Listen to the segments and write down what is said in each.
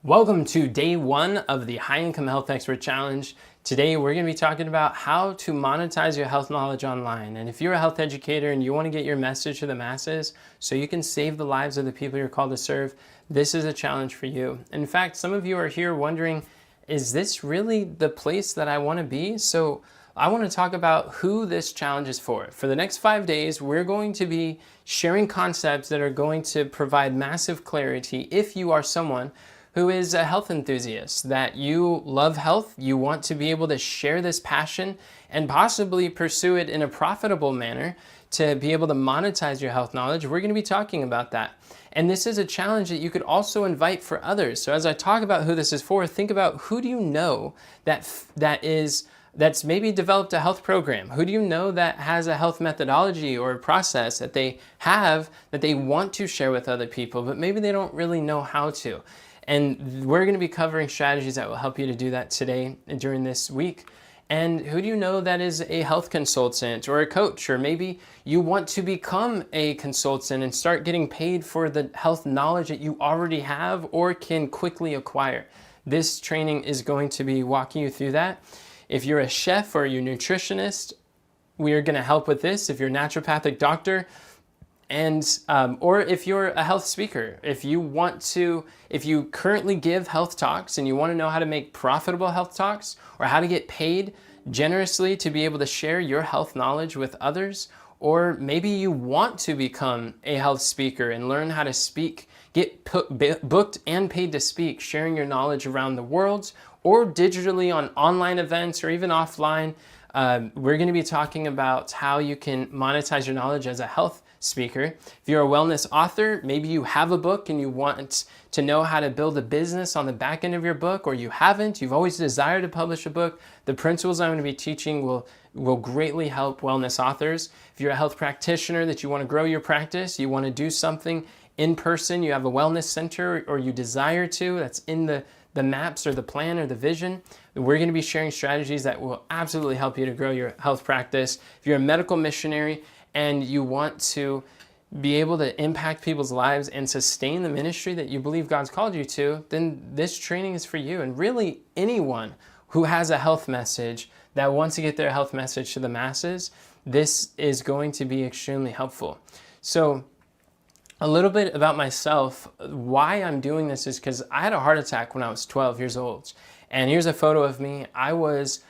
Welcome to day one of the High Income Health Expert Challenge. Today we're going to be talking about how to monetize your health knowledge online. And if you're a health educator and you want to get your message to the masses so you can save the lives of the people you're called to serve, this is a challenge for you. In fact, some of you are here wondering, is this really the place that I want to be? So I want to talk about who this challenge is for. For the next 5 days, we're going to be sharing concepts that are going to provide massive clarity if you are someone who is a health enthusiast, that you love health, you want to be able to share this passion and possibly pursue it in a profitable manner to be able to monetize your health knowledge. We're going to be talking about that. And this is a challenge that you could also invite for others. So as I talk about who this is for, think about who do you know that's maybe developed a health program? Who do you know that has a health methodology or a process that they have that they want to share with other people, but maybe they don't really know how to? And we're going to be covering strategies that will help you to do that today during this week. And who do you know that is a health consultant or a coach, or maybe you want to become a consultant and start getting paid for the health knowledge that you already have or can quickly acquire? This training is going to be walking you through that. If you're a chef or you're a nutritionist, we are going to help with this. If you're a naturopathic doctor, and or if you're a health speaker, if you currently give health talks and you want to know how to make profitable health talks or how to get paid generously to be able to share your health knowledge with others, or maybe you want to become a health speaker and learn how to speak, get booked and paid to speak, sharing your knowledge around the world or digitally on online events or even offline. We're going to be talking about how you can monetize your knowledge as a health speaker. If you're a wellness author, maybe you have a book and you want to know how to build a business on the back end of your book, or you haven't, you've always desired to publish a book. The principles I'm going to be teaching will greatly help wellness authors. If you're a health practitioner that you want to grow your practice, you want to do something in person, you have a wellness center or you desire to, that's in the maps or the plan or the vision, we're going to be sharing strategies that will absolutely help you to grow your health practice. If you're a medical missionary and you want to be able to impact people's lives and sustain the ministry that you believe God's called you to, then this training is for you. And really anyone who has a health message that wants to get their health message to the masses, this is going to be extremely helpful. So a little bit about myself. Why I'm doing this is because I had a heart attack when I was 12 years old. And here's a photo of me. I was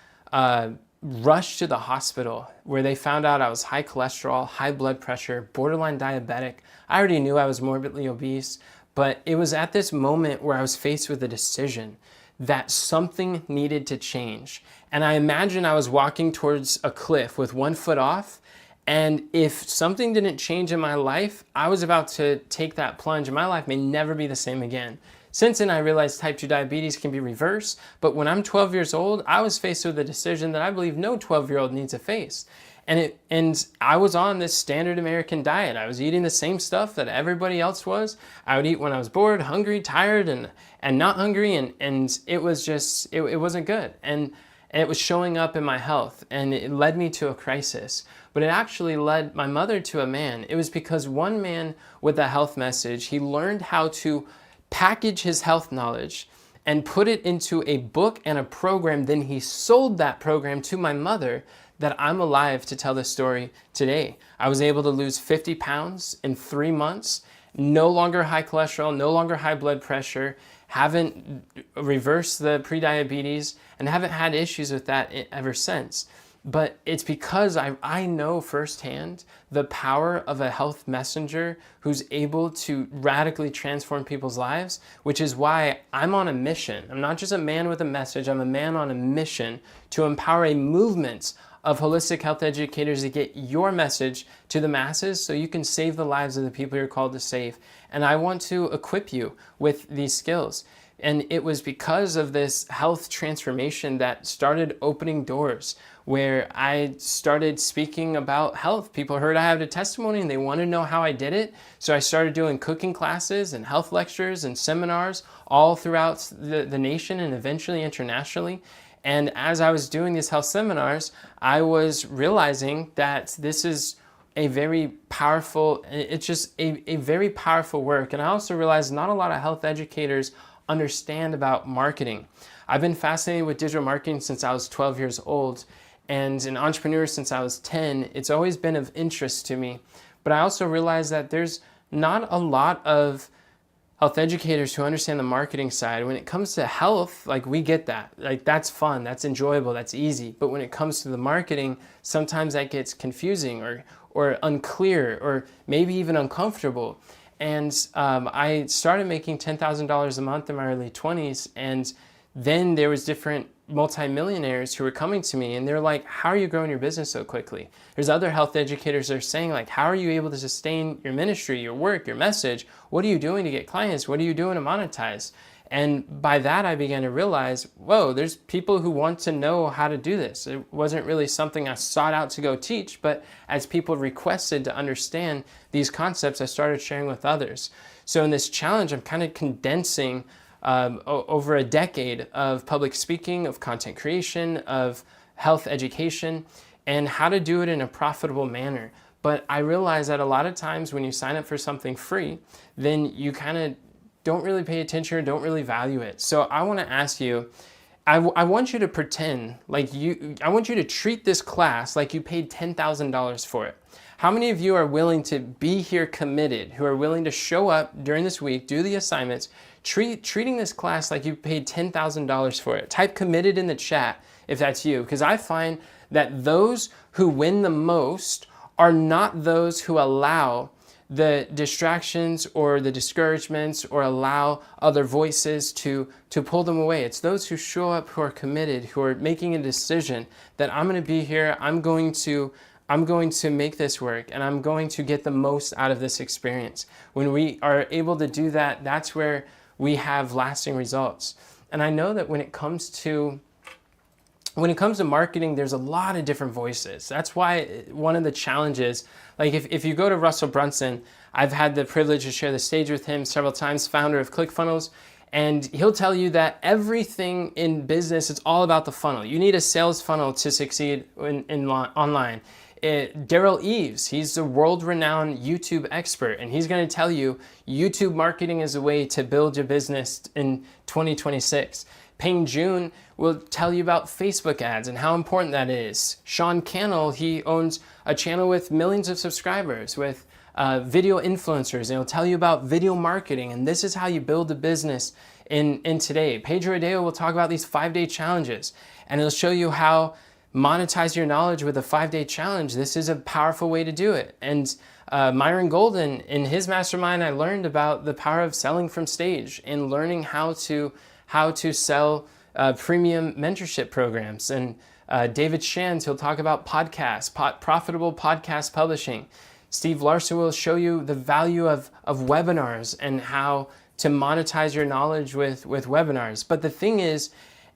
rushed to the hospital where they found out I was high cholesterol, high blood pressure, borderline diabetic. I already knew I was morbidly obese, but it was at this moment where I was faced with a decision that something needed to change. And I imagine I was walking towards a cliff with one foot off, and if something didn't change in my life, I was about to take that plunge and my life may never be the same again. Since then, I realized type 2 diabetes can be reversed, but when I'm 12 years old, I was faced with a decision that I believe no 12-year-old needs to face. And I was on this standard American diet. I was eating the same stuff that everybody else was. I would eat when I was bored, hungry, tired, and not hungry, and it was just, it wasn't good. And it was showing up in my health, and it led me to a crisis. But it actually led my mother to a man. It was because one man with a health message, he learned how to package his health knowledge and put it into a book and a program. Then he sold that program to my mother, that I'm alive to tell the story today. I was able to lose 50 pounds in 3 months, no longer high cholesterol, no longer high blood pressure, haven't reversed the prediabetes, and haven't had issues with that ever since. But it's because I know firsthand the power of a health messenger who's able to radically transform people's lives, which is why I'm on a mission. I'm not just a man with a message, I'm a man on a mission to empower a movement of holistic health educators to get your message to the masses so you can save the lives of the people you're called to save. And I want to equip you with these skills. And it was because of this health transformation that started opening doors, where I started speaking about health. People heard I had a testimony and they wanted to know how I did it. So I started doing cooking classes and health lectures and seminars all throughout the nation and eventually internationally. And as I was doing these health seminars, I was realizing that this is a very powerful, it's just a very powerful work. And I also realized not a lot of health educators understand about marketing. I've been fascinated with digital marketing since I was 12 years old, and an entrepreneur since I was 10. It's always been of interest to me. But I also realize that there's not a lot of health educators who understand the marketing side. When it comes to health, like, we get that. Like, that's fun, that's enjoyable, that's easy. But when it comes to the marketing, sometimes that gets confusing or unclear or maybe even uncomfortable. And I started making $10,000 a month in my early 20s, and then there was different multimillionaires who were coming to me, and they're like, how are you growing your business so quickly? There's other health educators that are saying, like, how are you able to sustain your ministry, your work, your message? What are you doing to get clients? What are you doing to monetize? And by that, I began to realize, whoa, there's people who want to know how to do this. It wasn't really something I sought out to go teach, but as people requested to understand these concepts, I started sharing with others. So in this challenge, I'm kind of condensing over a decade of public speaking, of content creation, of health education, and how to do it in a profitable manner. But I realize that a lot of times when you sign up for something free, then you kind of don't really pay attention or don't really value it. So I want to ask you, I want you to pretend like I want you to treat this class like you paid $10,000 for it. How many of you are willing to be here committed, who are willing to show up during this week, do the assignments, treating this class like you paid $10,000 for it? Type committed in the chat if that's you, because I find that those who win the most are not those who allow the distractions or the discouragements or allow other voices to pull them away. It's those who show up, who are committed, who are making a decision that I'm going to be here, I'm going to make this work, and I'm going to get the most out of this experience. When we are able to do that, that's where we have lasting results. And I know that when it comes to marketing, there's a lot of different voices. That's why one of the challenges, like if you go to Russell Brunson, I've had the privilege to share the stage with him several times, founder of ClickFunnels, and he'll tell you that everything in business, it's all about the funnel. You need a sales funnel to succeed online. Daryl Eves, he's the world-renowned YouTube expert, and he's going to tell you YouTube marketing is a way to build your business in 2026. Peng Joon will tell you about Facebook ads and how important that is. Sean Cannell, he owns a channel with millions of subscribers with video influencers, and he'll tell you about video marketing, and this is how you build a business in today. Pedro Adeo will talk about these 5-day challenges, and he'll show you how monetize your knowledge with a 5-day challenge. This is a powerful way to do it. And Myron Golden, in his mastermind, I learned about the power of selling from stage and learning how to sell premium mentorship programs. And David Shands, he'll talk about podcasts, profitable podcast publishing. Steve Larson will show you the value of webinars and how to monetize your knowledge with webinars. But the thing is,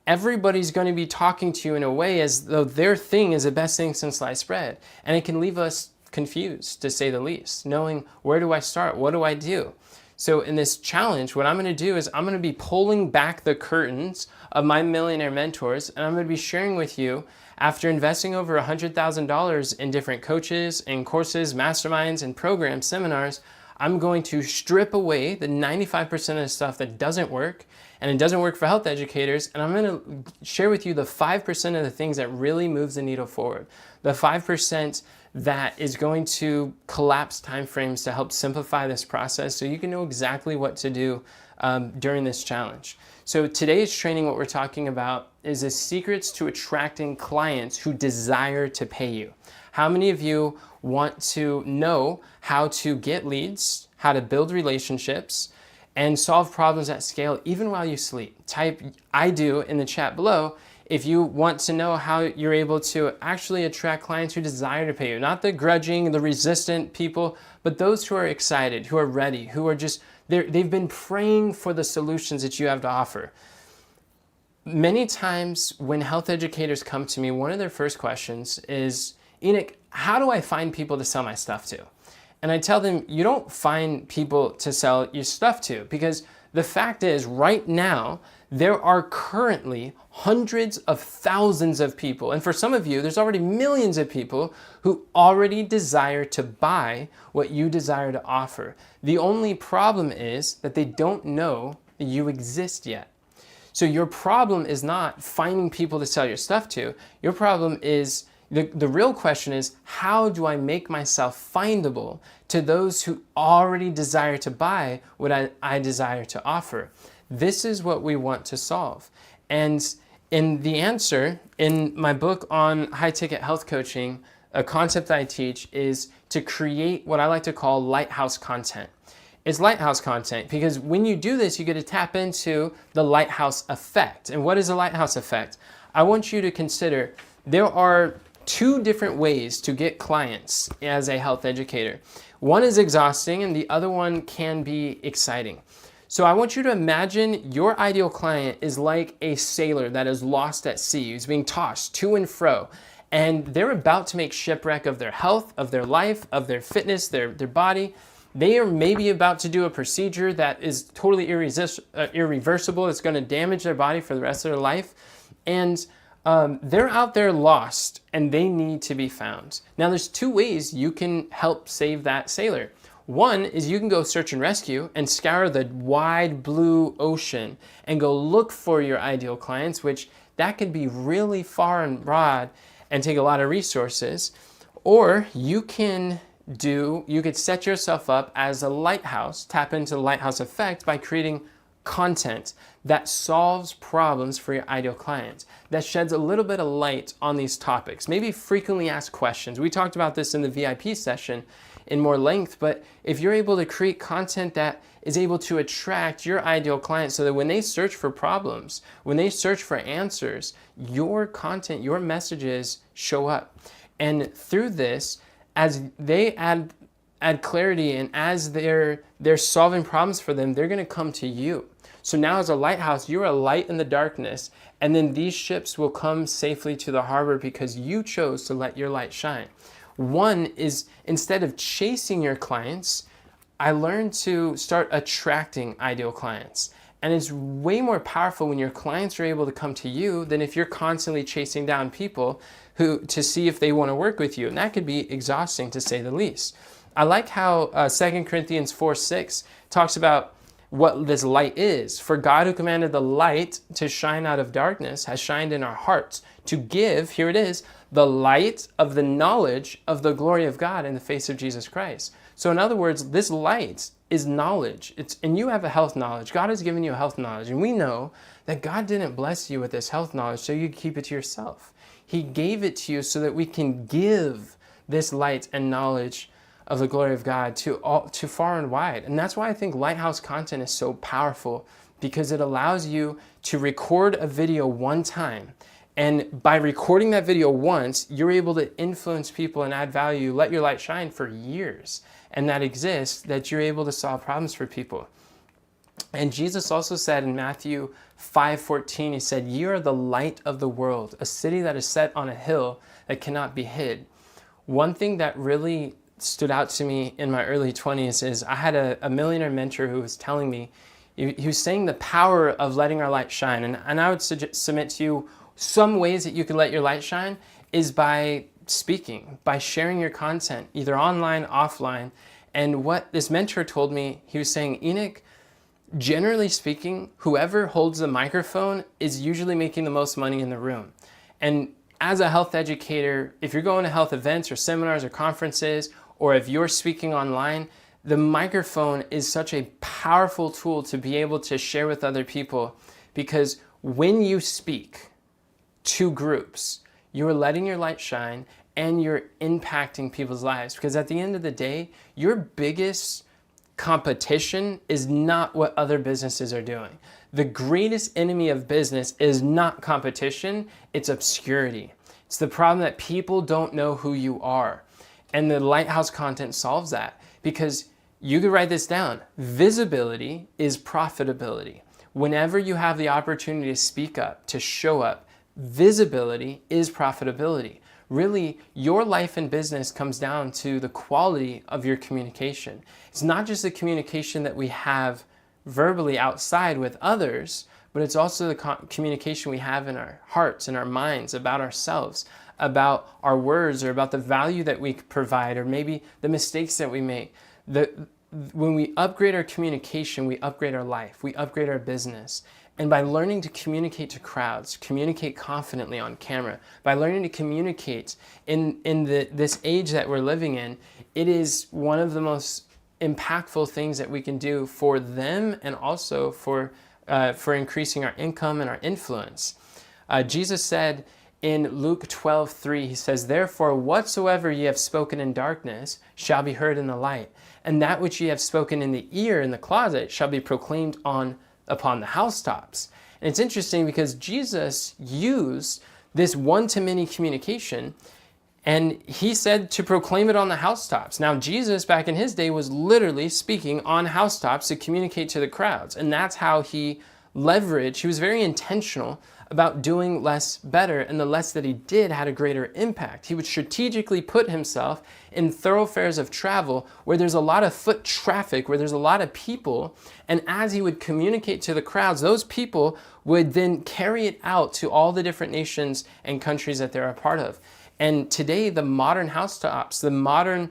everybody's going to be talking to you in a way as though their thing is the best thing since sliced bread. And it can leave us confused, to say the least, knowing, where do I start? What do I do? So in this challenge, what I'm going to do is I'm going to be pulling back the curtains of my millionaire mentors, and I'm going to be sharing with you, after investing over $100,000 in different coaches and courses, masterminds, and programs, seminars, I'm going to strip away the 95% of the stuff that doesn't work, and it doesn't work for health educators, and I'm going to share with you the 5% of the things that really moves the needle forward. The 5% that is going to collapse timeframes to help simplify this process so you can know exactly what to do during this challenge. So today's training, what we're talking about is the secrets to attracting clients who desire to pay you. How many of you want to know how to get leads, how to build relationships, and solve problems at scale even while you sleep? Type "I do" in the chat below if you want to know how you're able to actually attract clients who desire to pay you. Not the grudging, the resistant people, but those who are excited, who are ready, who are just, they've been praying for the solutions that you have to offer. Many times when health educators come to me, one of their first questions is, Enoch, how do I find people to sell my stuff to? And I tell them, you don't find people to sell your stuff to, because the fact is, right now, there are currently hundreds of thousands of people, and for some of you, there's already millions of people who already desire to buy what you desire to offer. The only problem is that they don't know you exist yet. So your problem is not finding people to sell your stuff to. Your problem is, the real question is, how do I make myself findable to those who already desire to buy what I desire to offer? This is what we want to solve. And in the answer, in my book on high-ticket health coaching, a concept I teach is to create what I like to call lighthouse content. It's lighthouse content because when you do this, you get to tap into the lighthouse effect. And what is a lighthouse effect? I want you to consider there are two different ways to get clients as a health educator. One is exhausting and the other one can be exciting. So I want you to imagine your ideal client is like a sailor that is lost at sea, who's being tossed to and fro, and they're about to make shipwreck of their health, of their life, of their fitness, their body. They are maybe about to do a procedure that is totally irreversible. It's going to damage their body for the rest of their life. And they're out there lost and they need to be found. Now, there's two ways you can help save that sailor. One is you can go search and rescue and scour the wide blue ocean and go look for your ideal clients, which that could be really far and broad and take a lot of resources. Or you could set yourself up as a lighthouse, tap into the lighthouse effect by creating content that solves problems for your ideal clients, that sheds a little bit of light on these topics. Maybe frequently asked questions. We talked about this in the VIP session in more length, but if you're able to create content that is able to attract your ideal client so that when they search for problems, when they search for answers, your content, your messages show up. And through this, as they add clarity and as they're solving problems for them, they're going to come to you. So now as a lighthouse, you're a light in the darkness, and then these ships will come safely to the harbor because you chose to let your light shine. One is, instead of chasing your clients, I learned to start attracting ideal clients. And it's way more powerful when your clients are able to come to you than if you're constantly chasing down people to see if they want to work with you. And that could be exhausting, to say the least. I like how 2 Corinthians 4:6 talks about what this light is. For God, who commanded the light to shine out of darkness, has shined in our hearts to give, here it is, the light of the knowledge of the glory of God in the face of Jesus Christ. So in other words, this light is knowledge. And you have a health knowledge. God has given you a health knowledge. And we know that God didn't bless you with this health knowledge so you keep it to yourself. He gave it to you so that we can give this light and knowledge of the glory of God to far and wide. And that's why I think lighthouse content is so powerful, because it allows you to record a video one time. And by recording that video once, you're able to influence people and add value, let your light shine for years. And that exists, that you're able to solve problems for people. And Jesus also said in Matthew 5:14, he said, "You are the light of the world, a city that is set on a hill that cannot be hid." One thing that really stood out to me in my early 20s is I had a millionaire mentor who was telling me, he was saying the power of letting our light shine. And I would submit to you, some ways that you can let your light shine is by speaking, by sharing your content, either online, offline. And what this mentor told me, he was saying, Enoch, generally speaking, whoever holds the microphone is usually making the most money in the room. And as a health educator, if you're going to health events or seminars or conferences, or if you're speaking online, the microphone is such a powerful tool to be able to share with other people, because when you speak to groups, you're letting your light shine and you're impacting people's lives. Because at the end of the day, your biggest competition is not what other businesses are doing. The greatest enemy of business is not competition, it's obscurity. It's the problem that people don't know who you are. And the lighthouse content solves that, because you could write this down. Visibility is profitability. Whenever you have the opportunity to speak up, to show up, visibility is profitability. Really, your life and business comes down to the quality of your communication. It's not just the communication that we have verbally outside with others, but it's also the communication we have in our hearts and our minds about ourselves, about our words, or about the value that we provide, or maybe the mistakes that we make. when we upgrade our communication, we upgrade our life, we upgrade our business. And by learning to communicate to crowds, communicate confidently on camera, by learning to communicate in this age that we're living in, it is one of the most impactful things that we can do for them and also for increasing our income and our influence. Jesus said in Luke 12:3, he says, "Therefore, whatsoever ye have spoken in darkness shall be heard in the light, and that which ye have spoken in the ear in the closet shall be proclaimed upon the housetops." And it's interesting because Jesus used this one-to-many communication, and he said to proclaim it on the housetops. Now, Jesus back in his day was literally speaking on housetops to communicate to the crowds, and that's how he leveraged. He was very intentional about doing less better, and the less that he did had a greater impact. He would strategically put himself in thoroughfares of travel where there's a lot of foot traffic, where there's a lot of people, and as he would communicate to the crowds, those people would then carry it out to all the different nations and countries that they're a part of. And today, the modern housetops, the modern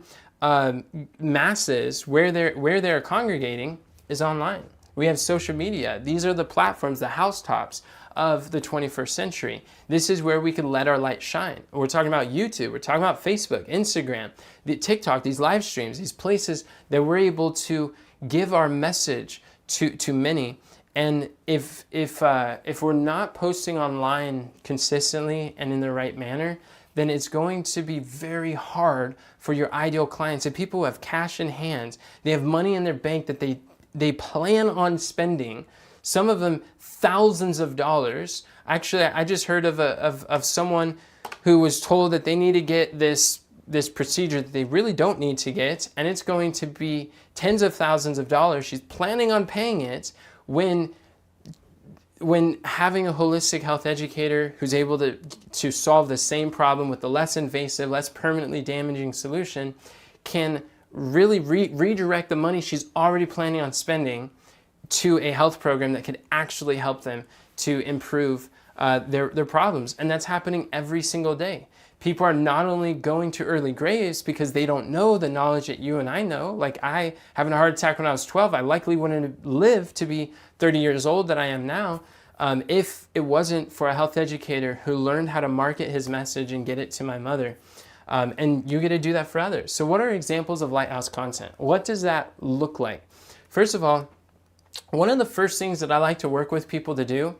masses, where they're congregating is online. We have social media. These are the platforms, the housetops of the 21st century. This is where we can let our light shine. We're talking about YouTube, we're talking about Facebook, Instagram, the TikTok, these live streams, these places that we're able to give our message to many. And if we're not posting online consistently and in the right manner, then it's going to be very hard for your ideal clients. And people who have cash in hand, they have money in their bank that they plan on spending, some of them thousands of dollars. Actually, I just heard of someone who was told that they need to get this procedure that they really don't need to get, and it's going to be tens of thousands of dollars. She's planning on paying it when having a holistic health educator who's able to solve the same problem with the less invasive, less permanently damaging solution can really redirect the money she's already planning on spending to a health program that could actually help them to improve their problems. And that's happening every single day. People are not only going to early graves because they don't know the knowledge that you and I know. Like, I having a heart attack when I was 12, I likely wouldn't live to be 30 years old that I am now if it wasn't for a health educator who learned how to market his message and get it to my mother. And you get to do that for others. So what are examples of Lighthouse content? What does that look like? First of all, one of the first things that I like to work with people to do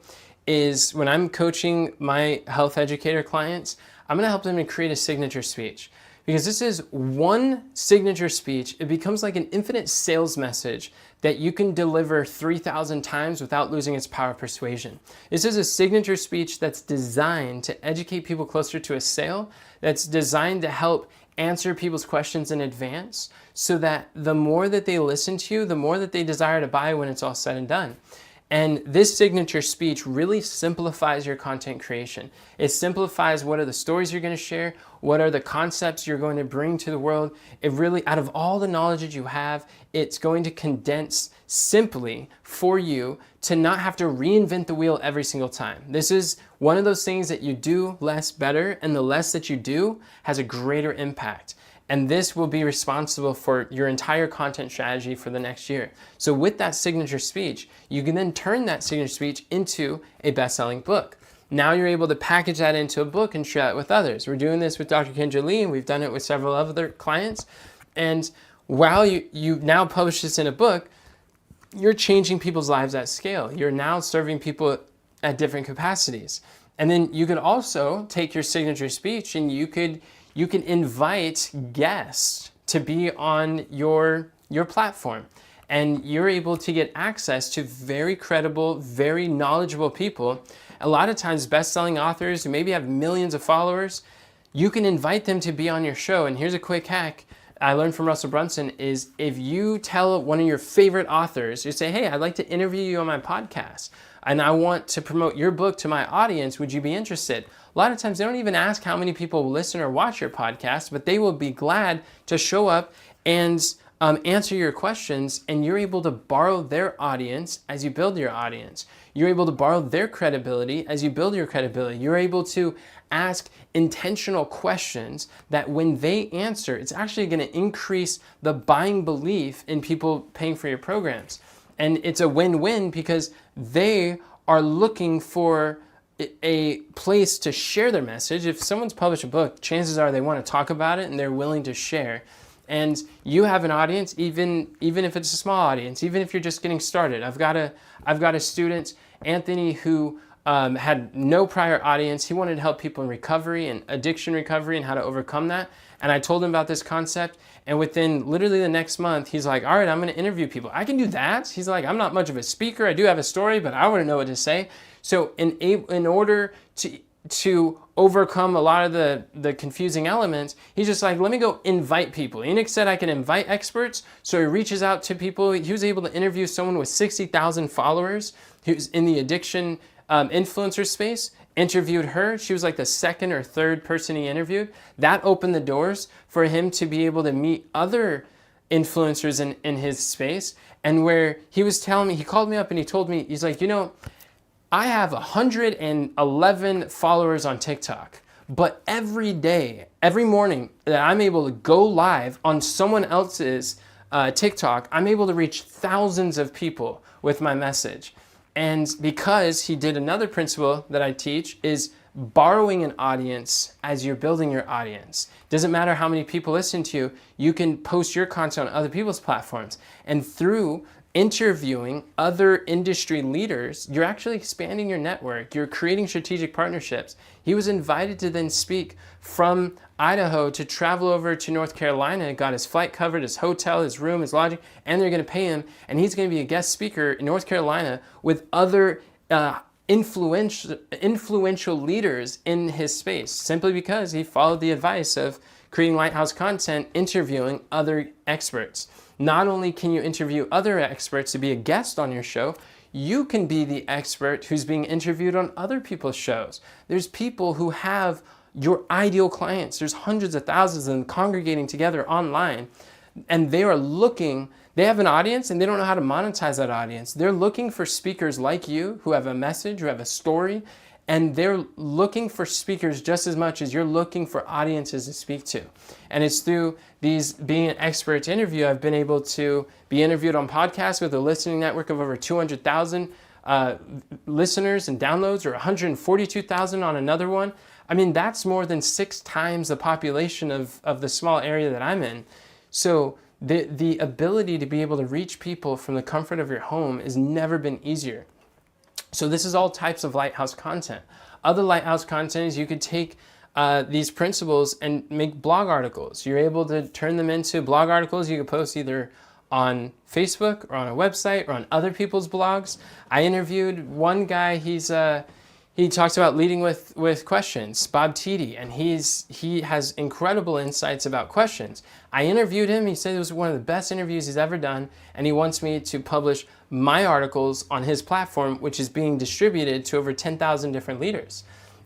is when I'm coaching my health educator clients, I'm going to help them to create a signature speech. Because this is one signature speech, it becomes like an infinite sales message that you can deliver 3,000 times without losing its power of persuasion. This is a signature speech that's designed to educate people closer to a sale, that's designed to help answer people's questions in advance so that the more that they listen to you, the more that they desire to buy when it's all said and done. And this signature speech really simplifies your content creation. It simplifies what are the stories you're going to share, what are the concepts you're going to bring to the world. It really, out of all the knowledge that you have, it's going to condense simply for you to not have to reinvent the wheel every single time. This is one of those things that you do less better, and the less that you do has a greater impact. And this will be responsible for your entire content strategy for the next year. So with that signature speech, you can then turn that signature speech into a best-selling book. Now you're able to package that into a book and share it with others. We're doing this with Dr. Kendra Lee, and we've done it with several other clients. And while you now publish this in a book, you're changing people's lives at scale. You're now serving people at different capacities. And then you can also take your signature speech and you can invite guests to be on your platform. And you're able to get access to very credible, very knowledgeable people. A lot of times, best-selling authors who maybe have millions of followers, you can invite them to be on your show. And here's a quick hack I learned from Russell Brunson is if you tell one of your favorite authors, you say, hey, I'd like to interview you on my podcast, and I want to promote your book to my audience. Would you be interested? A lot of times they don't even ask how many people will listen or watch your podcast, but they will be glad to show up and answer your questions, and you're able to borrow their audience as you build your audience. You're able to borrow their credibility as you build your credibility. You're able to ask intentional questions that when they answer, it's actually going to increase the buying belief in people paying for your programs. And it's a win-win because they are looking for a place to share their message. If someone's published a book, chances are they want to talk about it and they're willing to share. And you have an audience, even if it's a small audience, even if you're just getting started. I've got a student, Anthony, who had no prior audience. He wanted to help people in recovery and addiction recovery and how to overcome that. And I told him about this concept. And within literally the next month, he's like, all right, I'm going to interview people. I can do that. He's like, I'm not much of a speaker. I do have a story, but I wouldn't know what to say. So in order to overcome a lot of the confusing elements, he's just like, let me go invite people. Enoch said I can invite experts. So he reaches out to people. He was able to interview someone with 60,000 followers who's in the addiction influencer space, interviewed her. She was like the second or third person he interviewed. That opened the doors for him to be able to meet other influencers in his space. And where he was telling me, he called me up and he told me, he's like, I have 111 followers on TikTok, but every day, every morning that I'm able to go live on someone else's TikTok, I'm able to reach thousands of people with my message. And because he did another principle that I teach is borrowing an audience as you're building your audience. Doesn't matter how many people listen to you, you can post your content on other people's platforms. And through interviewing other industry leaders, you're actually expanding your network. You're creating strategic partnerships. He was invited to then speak from Idaho to travel over to North Carolina, got his flight covered, his hotel, his room, his lodging, and they're going to pay him. And he's going to be a guest speaker in North Carolina with other influential leaders in his space, simply because he followed the advice of creating Lighthouse content, interviewing other experts. Not only can you interview other experts to be a guest on your show, you can be the expert who's being interviewed on other people's shows. There's people who have your ideal clients. There's hundreds of thousands of them congregating together online, and they have an audience and they don't know how to monetize that audience. They're looking for speakers like you who have a message, who have a story, and they're looking for speakers just as much as you're looking for audiences to speak to. And it's through these being an expert to interview, I've been able to be interviewed on podcasts with a listening network of over 200,000 listeners and downloads, or 142,000 on another one. I mean, that's more than 6 times the population of the small area that I'm in. So the ability to be able to reach people from the comfort of your home has never been easier. So this is all types of Lighthouse content. Other Lighthouse content is you could take these principles and make blog articles. You're able to turn them into blog articles you can post either on Facebook or on a website or on other people's blogs. I interviewed one guy, he talks about leading with questions, Bob Tiede, and he has incredible insights about questions. I interviewed him. He said it was one of the best interviews he's ever done, and he wants me to publish my articles on his platform, which is being distributed to over 10,000 different leaders.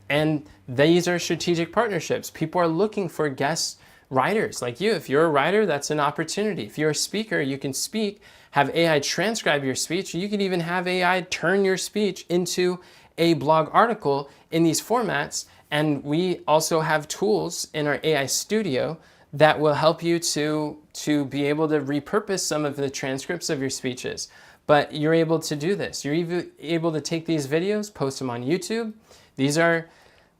And these are strategic partnerships. People are looking for guest writers like you. If you're a writer, that's an opportunity. If you're a speaker, you can speak, have AI transcribe your speech. You can even have AI turn your speech into a blog article in these formats. And we also have tools in our AI studio that will help you to be able to repurpose some of the transcripts of your speeches. But you're able to do this. You're even able to take these videos, post them on YouTube. These are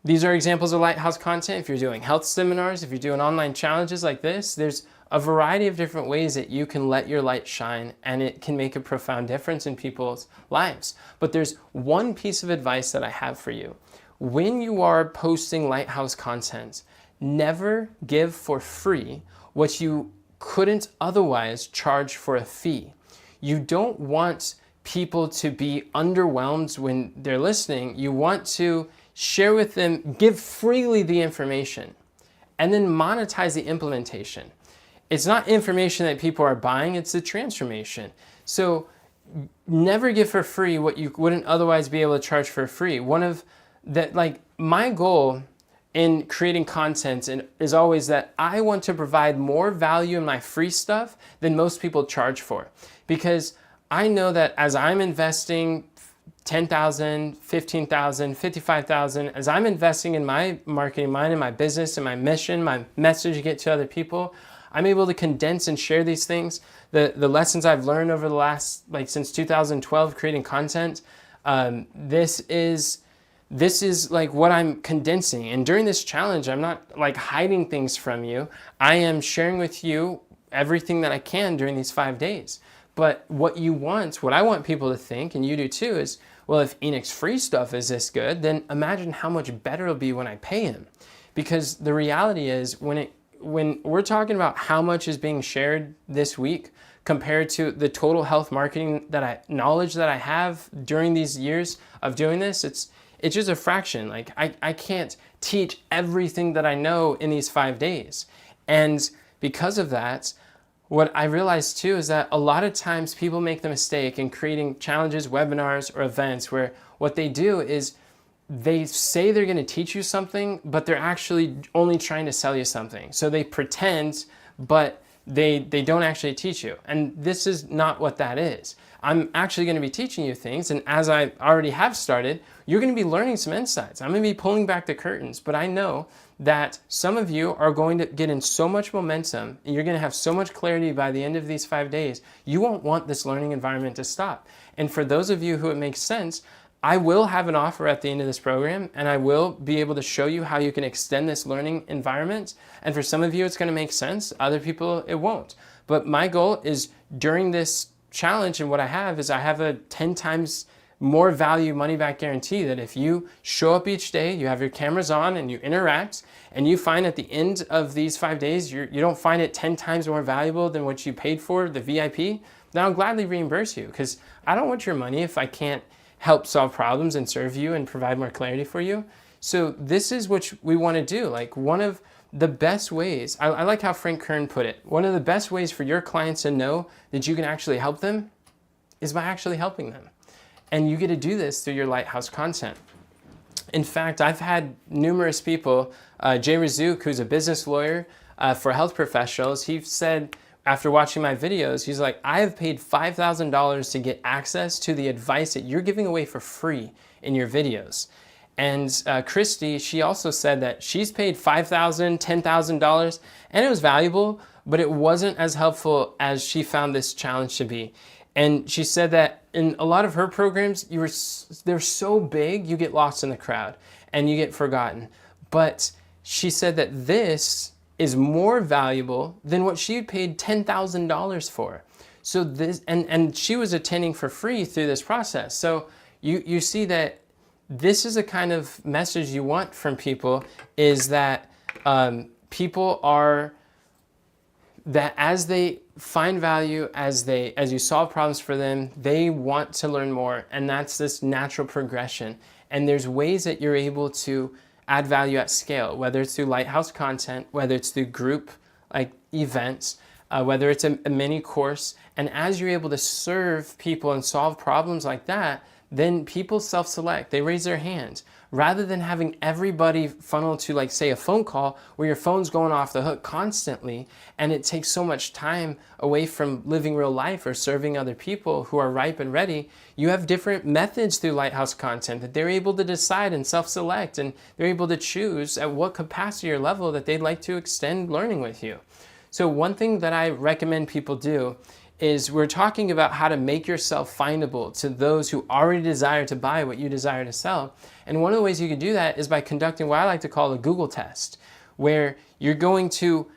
examples of Lighthouse content. If you're doing health seminars, if you're doing online challenges like this, there's a variety of different ways that you can let your light shine, and it can make a profound difference in people's lives. But there's one piece of advice that I have for you. When you are posting Lighthouse content, never give for free what you couldn't otherwise charge for a fee. You don't want people to be underwhelmed when they're listening. You want to share with them, give freely the information, and then monetize the implementation. It's not information that people are buying, it's the transformation. So never give for free what you wouldn't otherwise be able to charge for free. My goal in creating content is always that I want to provide more value in my free stuff than most people charge for. Because I know that as I'm investing 10,000, 15,000, 55,000, as I'm investing in my marketing, mine and my business and my mission, my message to get to other people, I'm able to condense and share these things. The lessons I've learned over the last, since 2012 creating content, this is like what I'm condensing. And during this challenge, I'm not like hiding things from you. I am sharing with you everything that I can during these 5 days. But what I want people to think, and you do too, is, well, if Enoch's free stuff is this good, then imagine how much better it'll be when I pay him. Because the reality is, when we're talking about how much is being shared this week compared to the total health marketing knowledge that I have during these years of doing this, it's just a fraction. Like I can't teach everything that I know in these 5 days. And because of that, what I realized too is that a lot of times people make the mistake in creating challenges, webinars, or events where what they do is they say they're going to teach you something, but they're actually only trying to sell you something. So they pretend, but they don't actually teach you. And this is not what that is. I'm actually going to be teaching you things, and as I already have started, you're going to be learning some insights. I'm going to be pulling back the curtains, but I know that some of you are going to get in so much momentum, and you're going to have so much clarity by the end of these 5 days, you won't want this learning environment to stop. And for those of you who it makes sense, I will have an offer at the end of this program, and I will be able to show you how you can extend this learning environment. And for some of you, it's going to make sense. Other people, it won't. But my goal is during this challenge, and what I have is I have a 10 times more value money back guarantee that if you show up each day, you have your cameras on and you interact, and you find at the end of these 5 days, you don't find it 10 times more valuable than what you paid for, the VIP, then I'll gladly reimburse you, because I don't want your money if I can't help solve problems and serve you and provide more clarity for you. So this is what we want to do. Like one of the best ways, I like how Frank Kern put it, one of the best ways for your clients to know that you can actually help them is by actually helping them. And you get to do this through your Lighthouse content. In fact, I've had numerous people, Jay Razuk, who's a business lawyer for health professionals, he said, after watching my videos, he's like, I have paid $5,000 to get access to the advice that you're giving away for free in your videos. And Christy, she also said that she's paid $5,000, $10,000, and it was valuable, but it wasn't as helpful as she found this challenge to be. And she said that in a lot of her programs, they're so big, you get lost in the crowd and you get forgotten. But she said that this is more valuable than what she paid $10,000 for. So this, and she was attending for free through this process. So you see that this is a kind of message you want from people, is that people are, that as they find value, as you solve problems for them, they want to learn more, and that's this natural progression. And there's ways that you're able to add value at scale, whether it's through Lighthouse content, whether it's through group events, whether it's a mini course. And as you're able to serve people and solve problems like that, then people self-select, they raise their hand. Rather than having everybody funnel to say a phone call where your phone's going off the hook constantly, and it takes so much time away from living real life or serving other people who are ripe and ready, you have different methods through Lighthouse content that they're able to decide and self-select, and they're able to choose at what capacity or level that they'd like to extend learning with you. So one thing that I recommend people do is, we're talking about how to make yourself findable to those who already desire to buy what you desire to sell. And one of the ways you can do that is by conducting what I like to call a Google test, where you're going to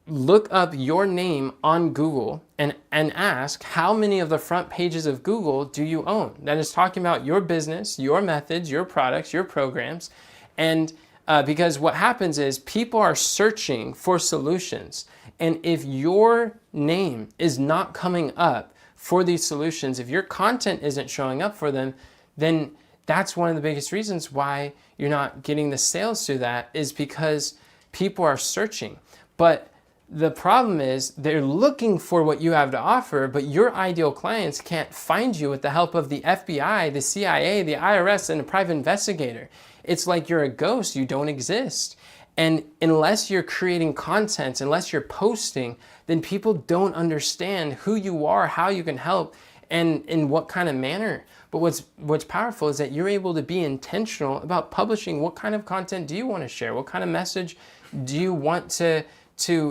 look up your name on Google and ask, how many of the front pages of Google do you own? That is talking about your business, your methods, your products, your programs. And because what happens is people are searching for solutions. And if your name is not coming up for these solutions, if your content isn't showing up for them, then that's one of the biggest reasons why you're not getting the sales through that, is because people are searching. But the problem is they're looking for what you have to offer, but your ideal clients can't find you with the help of the FBI, the CIA, the IRS, and a private investigator. It's like you're a ghost, you don't exist. And unless you're creating content, unless you're posting, then people don't understand who you are, how you can help, and in what kind of manner. But what's powerful is that you're able to be intentional about publishing. What kind of content do you want to share? What kind of message do you want to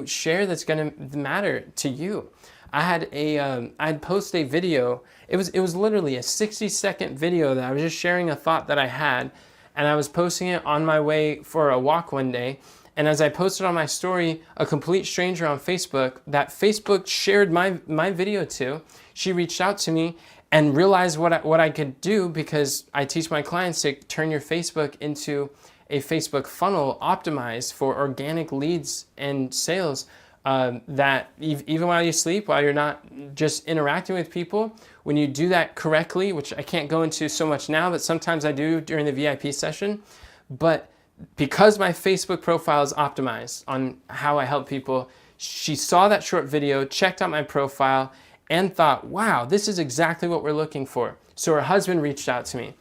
share that's going to matter to you? I'd post a video. It was literally a 60-second video that I was just sharing a thought that I had, and I was posting it on my way for a walk one day. And as I posted on my story, a complete stranger on Facebook that Facebook shared my video to, she reached out to me and realized what I could do, because I teach my clients to turn your Facebook into a Facebook funnel optimized for organic leads and sales, that even while you sleep, while you're not just interacting with people, when you do that correctly, which I can't go into so much now, but sometimes I do during the VIP session. But because my Facebook profile is optimized on how I help people, she saw that short video, checked out my profile, and thought, wow, this is exactly what we're looking for. So her husband reached out to me,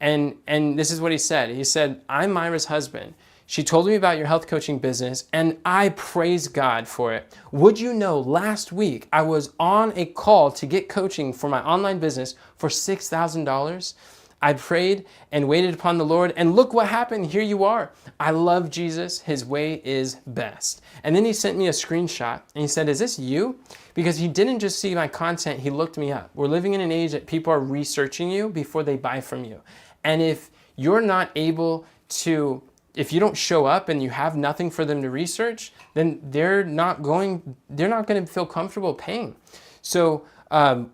and this is what he said. He said, I'm Myra's husband. She told me about your health coaching business, and I praise God for it. Would you know, last week I was on a call to get coaching for my online business for $6,000. I prayed and waited upon the Lord, and look what happened. Here you are. I love Jesus. His way is best. And then he sent me a screenshot, and he said, is this you? Because he didn't just see my content, he looked me up. We're living in an age that people are researching you before they buy from you. And if you're not able to, if you don't show up and you have nothing for them to research, then they're not going to feel comfortable paying. So the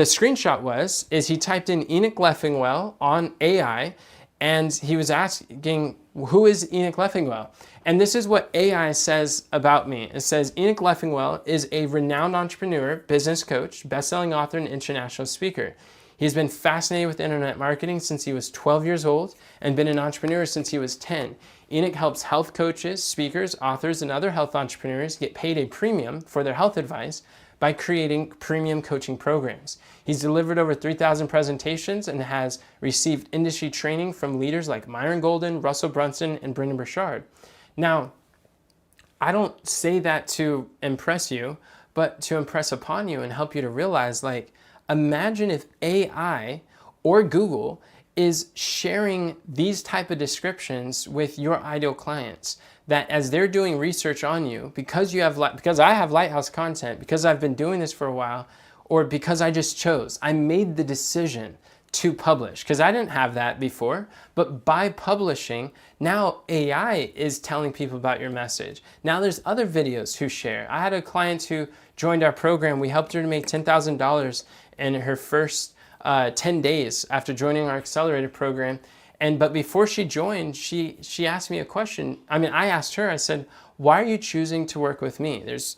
screenshot is he typed in Enoch Leffingwell on AI, and he was asking, who is Enoch Leffingwell? And this is what AI says about me. It says, Enoch Leffingwell is a renowned entrepreneur, business coach, best-selling author, and international speaker. He's been fascinated with internet marketing since he was 12 years old and been an entrepreneur since he was 10. Enoch helps health coaches, speakers, authors, and other health entrepreneurs get paid a premium for their health advice by creating premium coaching programs. He's delivered over 3,000 presentations and has received industry training from leaders like Myron Golden, Russell Brunson, and Brendon Burchard. Now, I don't say that to impress you, but to impress upon you and help you to realize, like, imagine if AI or Google is sharing these type of descriptions with your ideal clients, that as they're doing research on you, because I have Lighthouse content, because I've been doing this for a while, or because I made the decision to publish, because I didn't have that before, but by publishing, now AI is telling people about your message. Now there's other videos who share. I had a client who joined our program. We helped her to make $10,000 in her first 10 days after joining our accelerator program. But before she joined, she asked me a question. I asked her, I said, why are you choosing to work with me? There's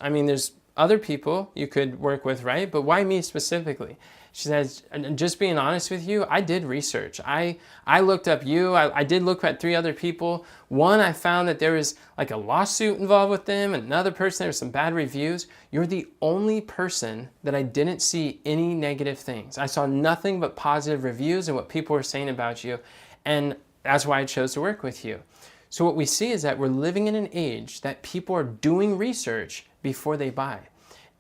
other people you could work with, right? But why me specifically? She says, just being honest with you, I did research. I looked up you. I did look at 3 other people. One, I found that there was like a lawsuit involved with them. Another person, there were some bad reviews. You're the only person that I didn't see any negative things. I saw nothing but positive reviews and what people were saying about you. And that's why I chose to work with you. So what we see is that we're living in an age that people are doing research before they buy.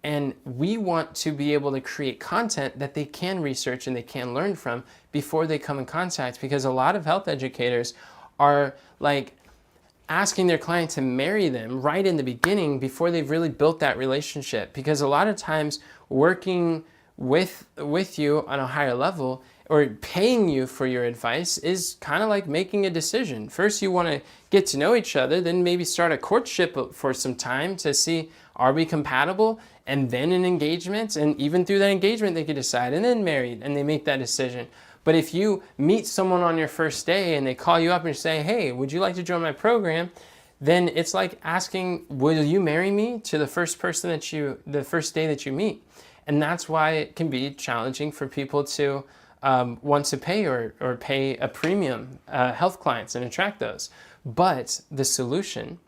And we want to be able to create content that they can research and they can learn from before they come in contact, because a lot of health educators are like asking their client to marry them right in the beginning before they've really built that relationship. Because a lot of times working with you on a higher level or paying you for your advice is kind of like making a decision. First, you want to get to know each other, then maybe start a courtship for some time to see, are we compatible? And then an engagement, and even through that engagement, they could decide, and then married, and they make that decision. But if you meet someone on your first day and they call you up and say, hey, would you like to join my program? Then it's like asking, will you marry me, to the first day that you meet. And that's why it can be challenging for people to want to pay or pay a premium health clients and attract those. But the solution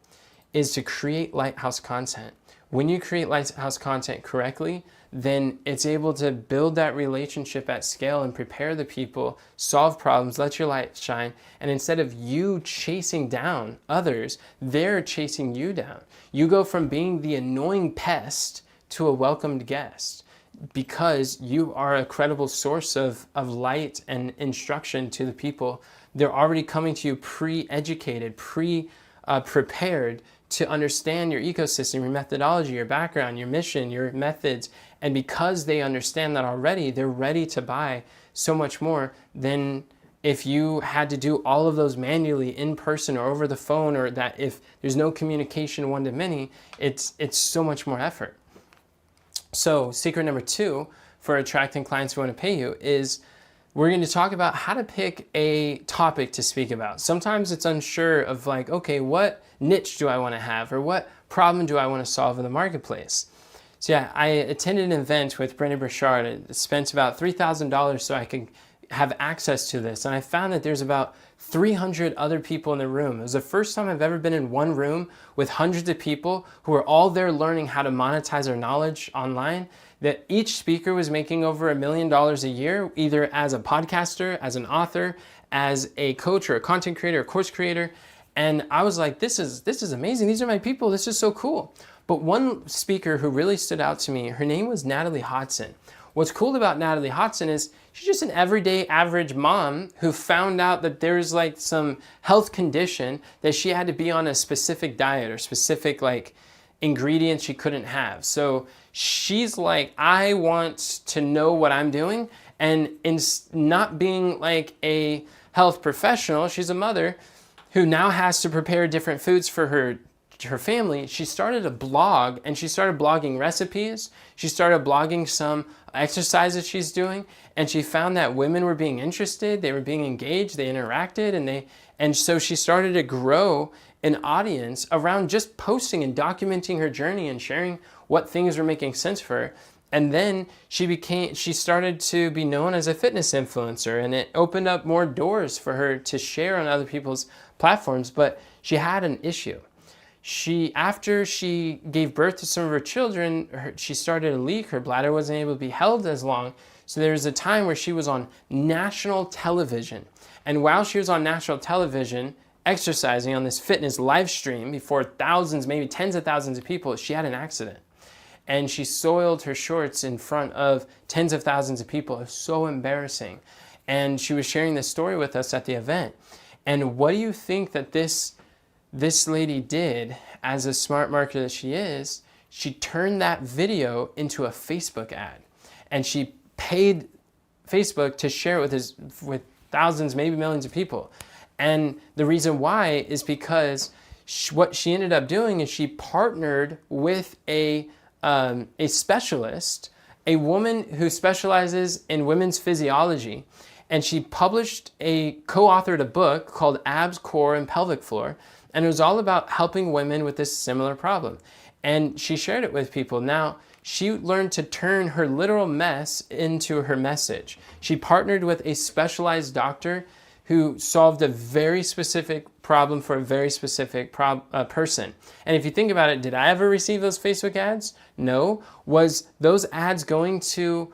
is to create Lighthouse content. When you create Lighthouse content correctly, then it's able to build that relationship at scale and prepare the people, solve problems, let your light shine. And instead of you chasing down others, they're chasing you down. You go from being the annoying pest to a welcomed guest because you are a credible source of light and instruction to the people. They're already coming to you pre-educated, prepared to understand your ecosystem, your methodology, your background, your mission, your methods. And because they understand that already, they're ready to buy so much more than if you had to do all of those manually in person or over the phone, or that if there's no communication one to many, it's so much more effort. So secret number 2 for attracting clients who want to pay you is we're going to talk about how to pick a topic to speak about. Sometimes it's unsure of like, okay, what niche do I want to have, or what problem do I want to solve in the marketplace? So yeah, I attended an event with Brendon Burchard. I spent about $3,000 so I could have access to this. And I found that there's about 300 other people in the room. It was the first time I've ever been in one room with hundreds of people who were all there learning how to monetize their knowledge online. That each speaker was making over $1 million a year, either as a podcaster, as an author, as a coach or a content creator, a course creator. And I was like, this is amazing. These are my people. This is so cool. But one speaker who really stood out to me, her name was Natalie Hodson. What's cool about Natalie Hodson is she's just an everyday average mom who found out that there's like some health condition that she had to be on a specific diet or specific like ingredients she couldn't have. So she's like, I want to know what I'm doing. And in not being like a health professional, she's a mother who now has to prepare different foods for her family. She started a blog, and she started blogging recipes. She started blogging some exercises she's doing, and she found that women were being interested, they were being engaged, they interacted, and so she started to grow an audience around just posting and documenting her journey and sharing what things were making sense for her. And then she started to be known as a fitness influencer, and it opened up more doors for her to share on other people's platforms. But she had an issue. After she gave birth to some of her children, she started to leak. Her bladder wasn't able to be held as long. So there was a time where she was on national television. And while she was on national television, exercising on this fitness live stream before thousands, maybe tens of thousands of people, she had an accident. And she soiled her shorts in front of tens of thousands of people. It was so embarrassing. And she was sharing this story with us at the event. And what do you think that this lady did, as a smart marketer that she is? She turned that video into a Facebook ad. And she paid Facebook to share it with thousands, maybe millions of people. And the reason why is because what she ended up doing is she partnered with a specialist, a woman who specializes in women's physiology, and she co-authored a book called Abs, Core, and Pelvic Floor, and it was all about helping women with this similar problem. And she shared it with people. Now, she learned to turn her literal mess into her message. She partnered with a specialized doctor who solved a very specific problem for a very specific person. And if you think about it, did I ever receive those Facebook ads? No. Was those ads going to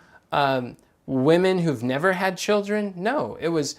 women who've never had children? No. It was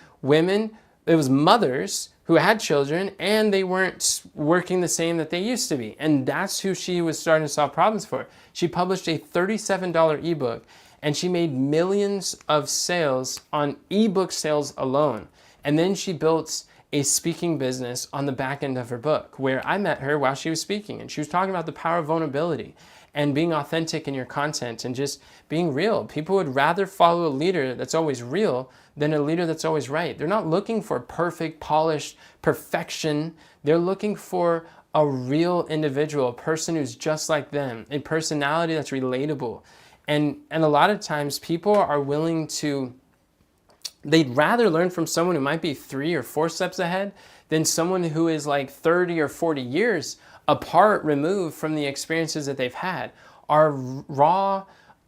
mothers who had children and they weren't working the same that they used to be. And that's who she was starting to solve problems for. She published a $37 ebook, and she made millions of sales on ebook sales alone. And then she built a speaking business on the back end of her book, where I met her while she was speaking, and she was talking about the power of vulnerability and being authentic in your content and just being real. People would rather follow a leader that's always real than a leader that's always right. They're not looking for perfect, polished perfection. They're looking for a real individual, a person who's just like them, a personality that's relatable. And a lot of times people are willing to, they'd rather learn from someone who might be 3 or 4 steps ahead than someone who is like 30 or 40 years apart, removed from the experiences that they've had. Our raw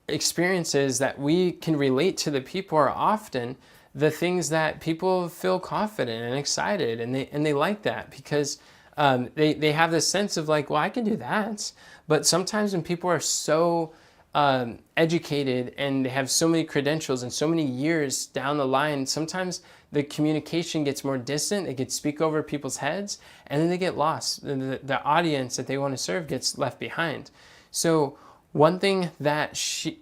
experiences that we can relate to the people are often the things that people feel confident and excited, and they like that because they have this sense of like, well, I can do that. But sometimes when people are so educated and they have so many credentials and so many years down the line, sometimes the communication gets more distant. They could speak over people's heads and then they get lost. The audience that they want to serve gets left behind. So one thing that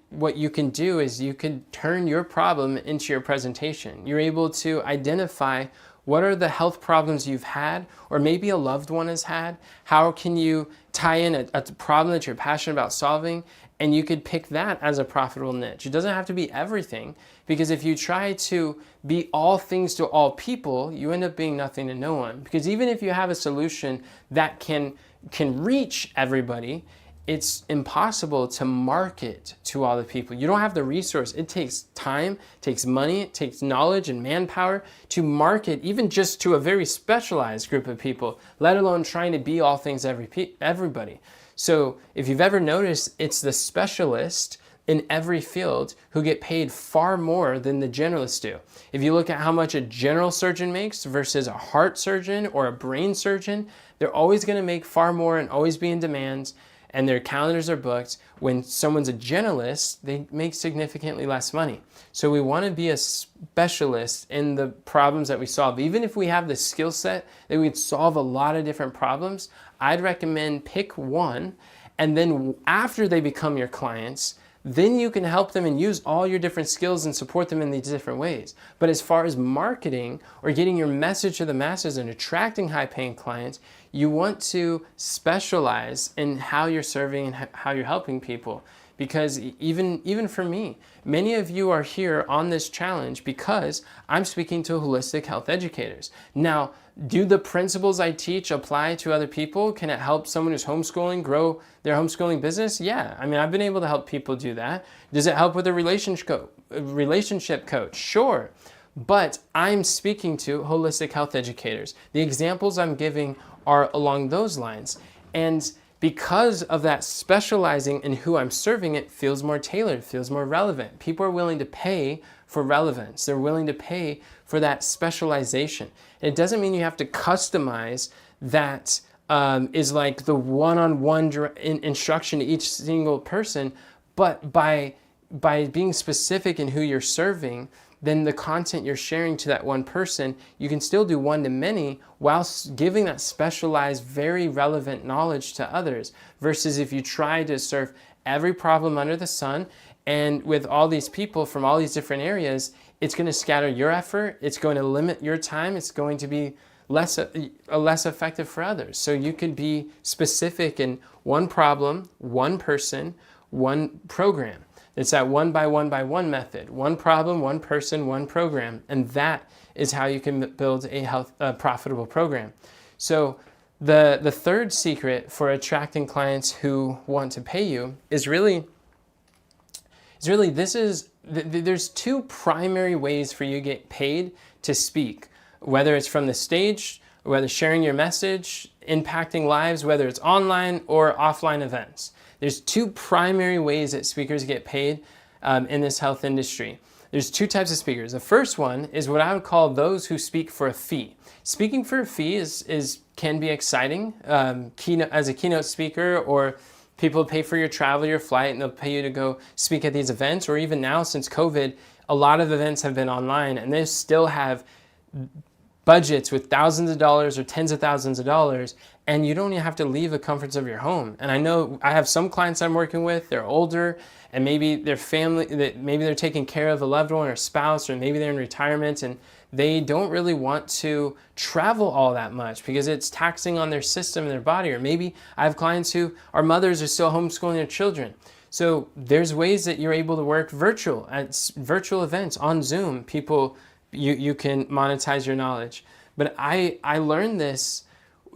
what you can do is you can turn your problem into your presentation. You're able to identify what are the health problems you've had, or maybe a loved one has had. How can you tie in a problem that you're passionate about solving? And you could pick that as a profitable niche. It doesn't have to be everything, because if you try to be all things to all people, you end up being nothing to no one. Because even if you have a solution that can reach everybody, it's impossible to market to all the people. You don't have the resource. It takes time, it takes money, it takes knowledge and manpower to market even just to a very specialized group of people, let alone trying to be all things everybody. So if you've ever noticed, it's the specialist in every field who get paid far more than the generalists do. If you look at how much a general surgeon makes versus a heart surgeon or a brain surgeon, they're always going to make far more and always be in demand, and their calendars are booked. When someone's a generalist, they make significantly less money. So we want to be a specialist in the problems that we solve. Even if we have the skill set that we could solve a lot of different problems, I'd recommend pick one, and then after they become your clients, then you can help them and use all your different skills and support them in these different ways. But as far as marketing or getting your message to the masses and attracting high-paying clients, you want to specialize in how you're serving and how you're helping people. Because even for me, many of you are here on this challenge because I'm speaking to holistic health educators. Now, do the principles I teach apply to other people? Can it help someone who's homeschooling grow their homeschooling business? Yeah, I mean, I've been able to help people do that. Does it help with a relationship coach? Sure. But I'm speaking to holistic health educators. The examples I'm giving are along those lines. And because of that specializing in who I'm serving, it feels more tailored, feels more relevant. People are willing to pay for relevance. They're willing to pay for that specialization. And it doesn't mean you have to customize that is like the one-on-one instruction to each single person, but by being specific in who you're serving, then the content you're sharing to that one person, you can still do one-to-many while giving that specialized, very relevant knowledge to others. Versus if you try to serve every problem under the sun, and with all these people from all these different areas, it's going to scatter your effort, it's going to limit your time, it's going to be less effective for others. So you could be specific in one problem, one person, one program. It's that one by one method. One problem, one person, one program. And that is how you can build a profitable program. So the third secret for attracting clients who want to pay you is really there's two primary ways for you to get paid to speak, whether it's from the stage, whether sharing your message, impacting lives, whether it's online or offline events. There's two primary ways that speakers get paid in this health industry. There's two types of speakers. The first one is what I would call those who speak for a fee. Speaking for a fee can be exciting. As a keynote speaker, or people pay for your travel, your flight, and they'll pay you to go speak at these events. Or even now, since COVID, a lot of events have been online, and they still have budgets with thousands of dollars or tens of thousands of dollars, and you don't even have to leave the comforts of your home. And I know I have some clients I'm working with, they're older, and maybe their family, maybe they're taking care of a loved one or spouse, or maybe they're in retirement, and they don't really want to travel all that much because it's taxing on their system and their body. Or maybe I have clients who are mothers, are still homeschooling their children. So there's ways that you're able to work at virtual events on Zoom. You can monetize your knowledge. But I learned this,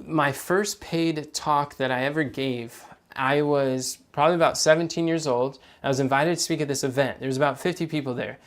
my first paid talk that I ever gave, I was probably about 17 years old. I was invited to speak at this event. There was about 50 people there.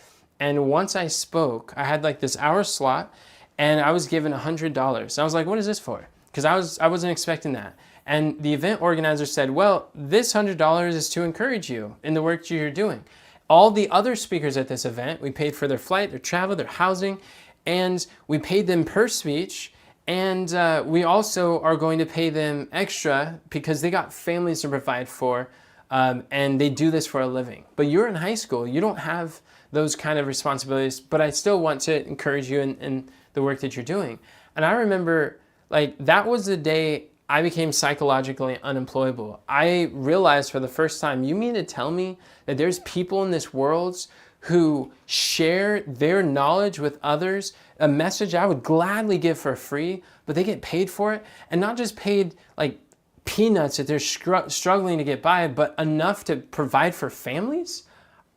And once I spoke, I had like this hour slot, and I was given $100. I was like, what is this for? Because I wasn't expecting that. And the event organizer said, well, this $100 is to encourage you in the work you're doing. All the other speakers at this event, we paid for their flight, their travel, their housing, and we paid them per speech. And we also are going to pay them extra because they got families to provide for and they do this for a living. But you're in high school, you don't have those kind of responsibilities, but I still want to encourage you in the work that you're doing. And I remember, like, that was the day I became psychologically unemployable. I realized for the first time, you mean to tell me that there's people in this world who share their knowledge with others, a message I would gladly give for free, but they get paid for it, and not just paid like peanuts that they're struggling to get by, but enough to provide for families?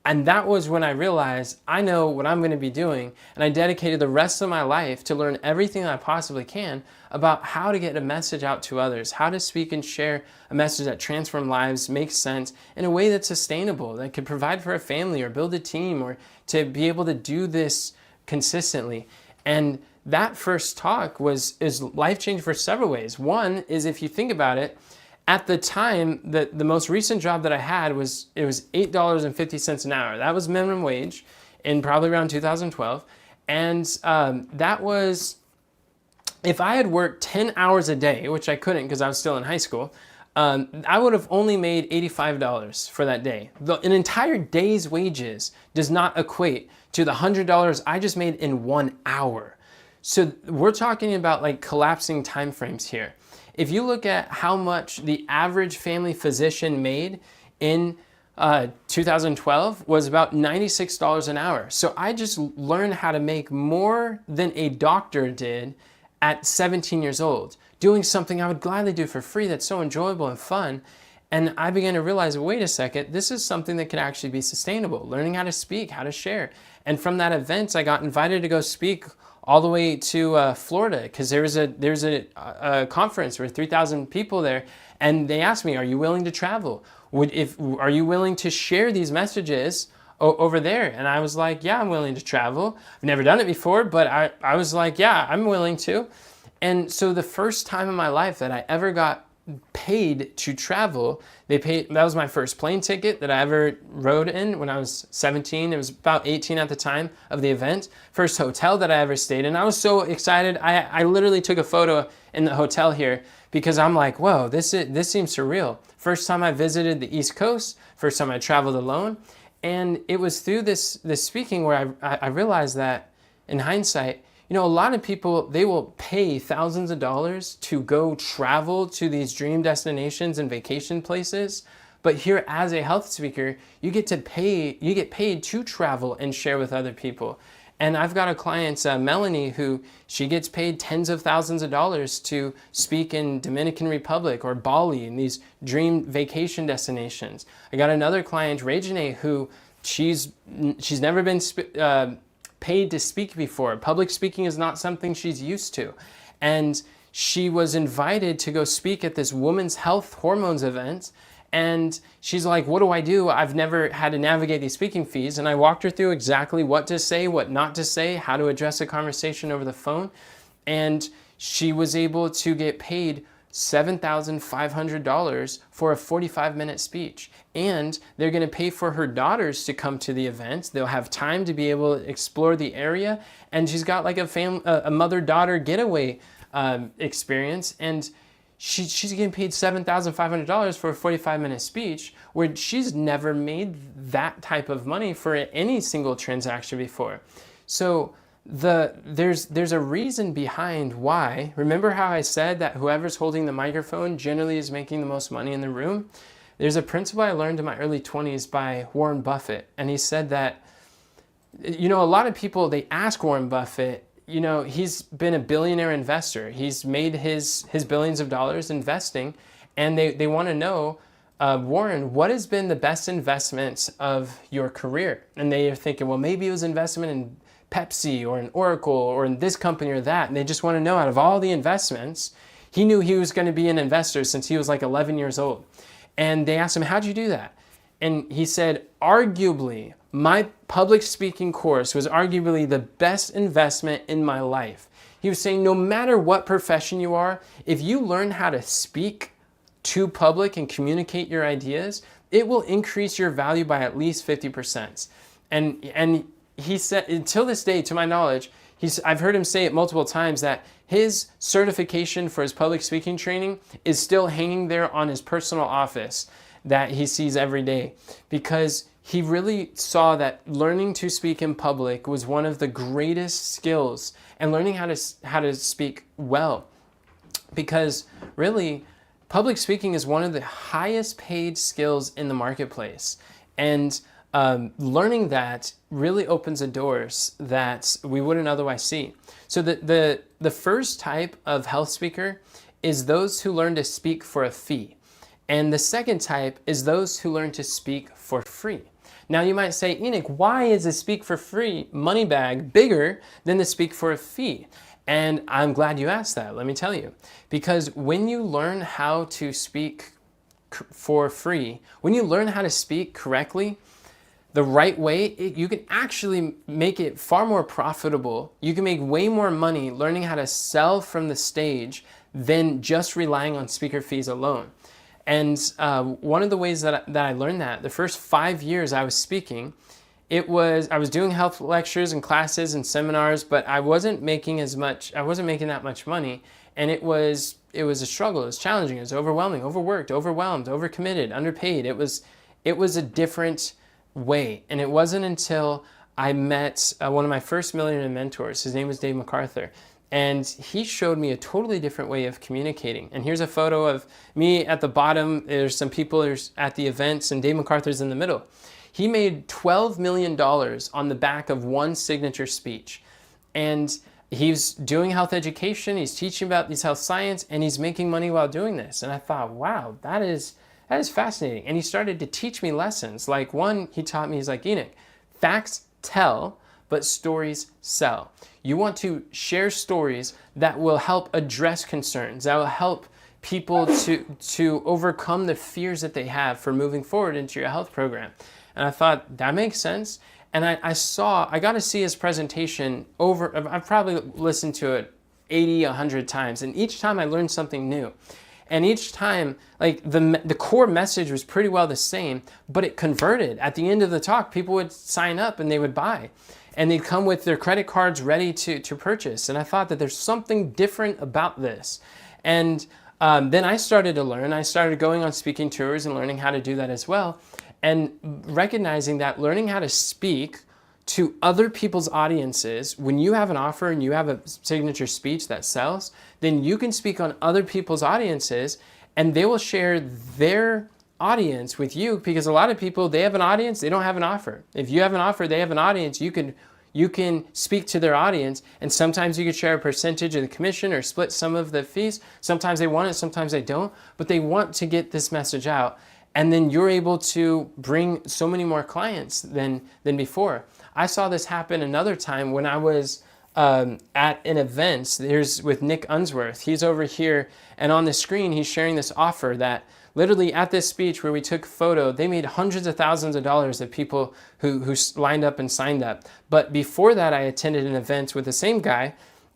And that was when I realized I know what I'm going to be doing, and I dedicated the rest of my life to learn everything I possibly can about how to get a message out to others, how to speak and share a message that transforms lives, makes sense in a way that's sustainable, that could provide for a family or build a team, or to be able to do this consistently. And that first talk is life-changing for several ways. One is, if you think about it, at the time, the most recent job that I had was $8.50 an hour. That was minimum wage in probably around 2012. And that was, if I had worked 10 hours a day, which I couldn't because I was still in high school, I would have only made $85 for that day. An entire day's wages does not equate to the $100 I just made in 1 hour. So we're talking about like collapsing time frames here. If you look at how much the average family physician made in 2012 was about $96 an hour. So I just learned how to make more than a doctor did at 17 years old, doing something I would gladly do for free that's so enjoyable and fun. And I began to realize, wait a second, this is something that could actually be sustainable, learning how to speak, how to share. And from that event, I got invited to go speak all the way to Florida, because there's a conference with 3,000 people there, and they asked me, "Are you willing to travel? Are you willing to share these messages over there?" And I was like, "Yeah, I'm willing to travel. I've never done it before, but I was like, yeah, I'm willing to." And so the first time in my life that I ever got paid to travel, that was my first plane ticket that I ever rode in when I was 17. It was about 18 at the time of the event. First hotel that I ever stayed in. I was so excited. I literally took a photo in the hotel here because I'm like, whoa, this seems surreal. First time I visited the East Coast, first time I traveled alone. And it was through this speaking where I realized that in hindsight, you know, a lot of people, they will pay thousands of dollars to go travel to these dream destinations and vacation places. But here, as a health speaker, you get paid to travel and share with other people. And I've got a client, Melanie, who she gets paid tens of thousands of dollars to speak in Dominican Republic or Bali, in these dream vacation destinations. I got another client, Regine, who she's never been paid to speak before. Public speaking is not something she's used to. And she was invited to go speak at this women's health hormones event. And she's like, what do I do? I've never had to navigate these speaking fees. And I walked her through exactly what to say, what not to say, how to address a conversation over the phone. And she was able to get paid $7,500 for a 45-minute speech. And they're going to pay for her daughters to come to the event. They'll have time to be able to explore the area. And she's got like a mother-daughter getaway experience. And she's getting paid $7,500 for a 45-minute speech, where she's never made that type of money for any single transaction before. So there's a reason behind why. Remember how I said that whoever's holding the microphone generally is making the most money in the room? There's a principle I learned in my early 20s by Warren Buffett. And he said that, you know, a lot of people, they ask Warren Buffett, you know, he's been a billionaire investor. He's made his billions of dollars investing. And they want to know, Warren, what has been the best investments of your career? And they are thinking, well, maybe it was investment in Pepsi or in Oracle or in this company or that. And they just want to know, out of all the investments, he knew he was going to be an investor since he was like 11 years old. And they asked him, how'd you do that? And he said, arguably, my public speaking course was arguably the best investment in my life. He was saying, no matter what profession you are, if you learn how to speak to public and communicate your ideas, it will increase your value by at least 50%. And he said, until this day, to my knowledge, I've heard him say it multiple times, that his certification for his public speaking training is still hanging there on his personal office. that he sees every day, because he really saw that learning to speak in public was one of the greatest skills, and learning how to speak well, because really public speaking is one of the highest paid skills in the marketplace. And learning that really opens the doors that we wouldn't otherwise see. So the first type of health speaker is those who learn to speak for a fee. And the second type is those who learn to speak for free. Now you might say, Enoch, why is the speak for free money bag bigger than the speak for a fee? And I'm glad you asked that, let me tell you. Because when you learn how to speak for free, when you learn how to speak correctly, the right way, you can actually make it far more profitable. You can make way more money learning how to sell from the stage than just relying on speaker fees alone. And one of the ways that I learned that, the first 5 years I was speaking, I was doing health lectures and classes and seminars, but I wasn't making that much money. And it was a struggle, it was challenging, it was overwhelming, overworked, overwhelmed, overcommitted, underpaid. It was a different way. And it wasn't until I met one of my first millionaire mentors. His name was Dave MacArthur. And he showed me a totally different way of communicating. And here's a photo of me at the bottom. There's some people at the events, and Dave MacArthur's in the middle. He made $12 million on the back of one signature speech. And he's doing health education, he's teaching about these health science, and he's making money while doing this. And I thought, wow, that is fascinating. And he started to teach me lessons. Like one, he taught me, he's like, Enoch, facts tell, but stories sell. You want to share stories that will help address concerns, that will help people to overcome the fears that they have for moving forward into your health program. And I thought, that makes sense. And I got to see his presentation I've probably listened to it 80, 100 times. And each time I learned something new. And each time, like the core message was pretty well the same, but it converted. At the end of the talk, people would sign up and they would buy. And they'd come with their credit cards ready to purchase. And I thought that there's something different about this. And then I started to learn. I started going on speaking tours and learning how to do that as well. And recognizing that learning how to speak to other people's audiences, when you have an offer and you have a signature speech that sells, then you can speak on other people's audiences and they will share their audience with you, because a lot of people, they have an audience, they don't have an offer. If you have an offer, they have an audience, you can speak to their audience, and sometimes you could share a percentage of the commission or split some of the fees. Sometimes they want it, sometimes they don't, but they want to get this message out. And then you're able to bring so many more clients than before. I saw this happen another time when I was at an event. There's with Nick Unsworth. He's over here, and on the screen, he's sharing this offer that literally at this speech where we took a photo, they made hundreds of thousands of dollars of people who lined up and signed up. But before that, I attended an event with the same guy,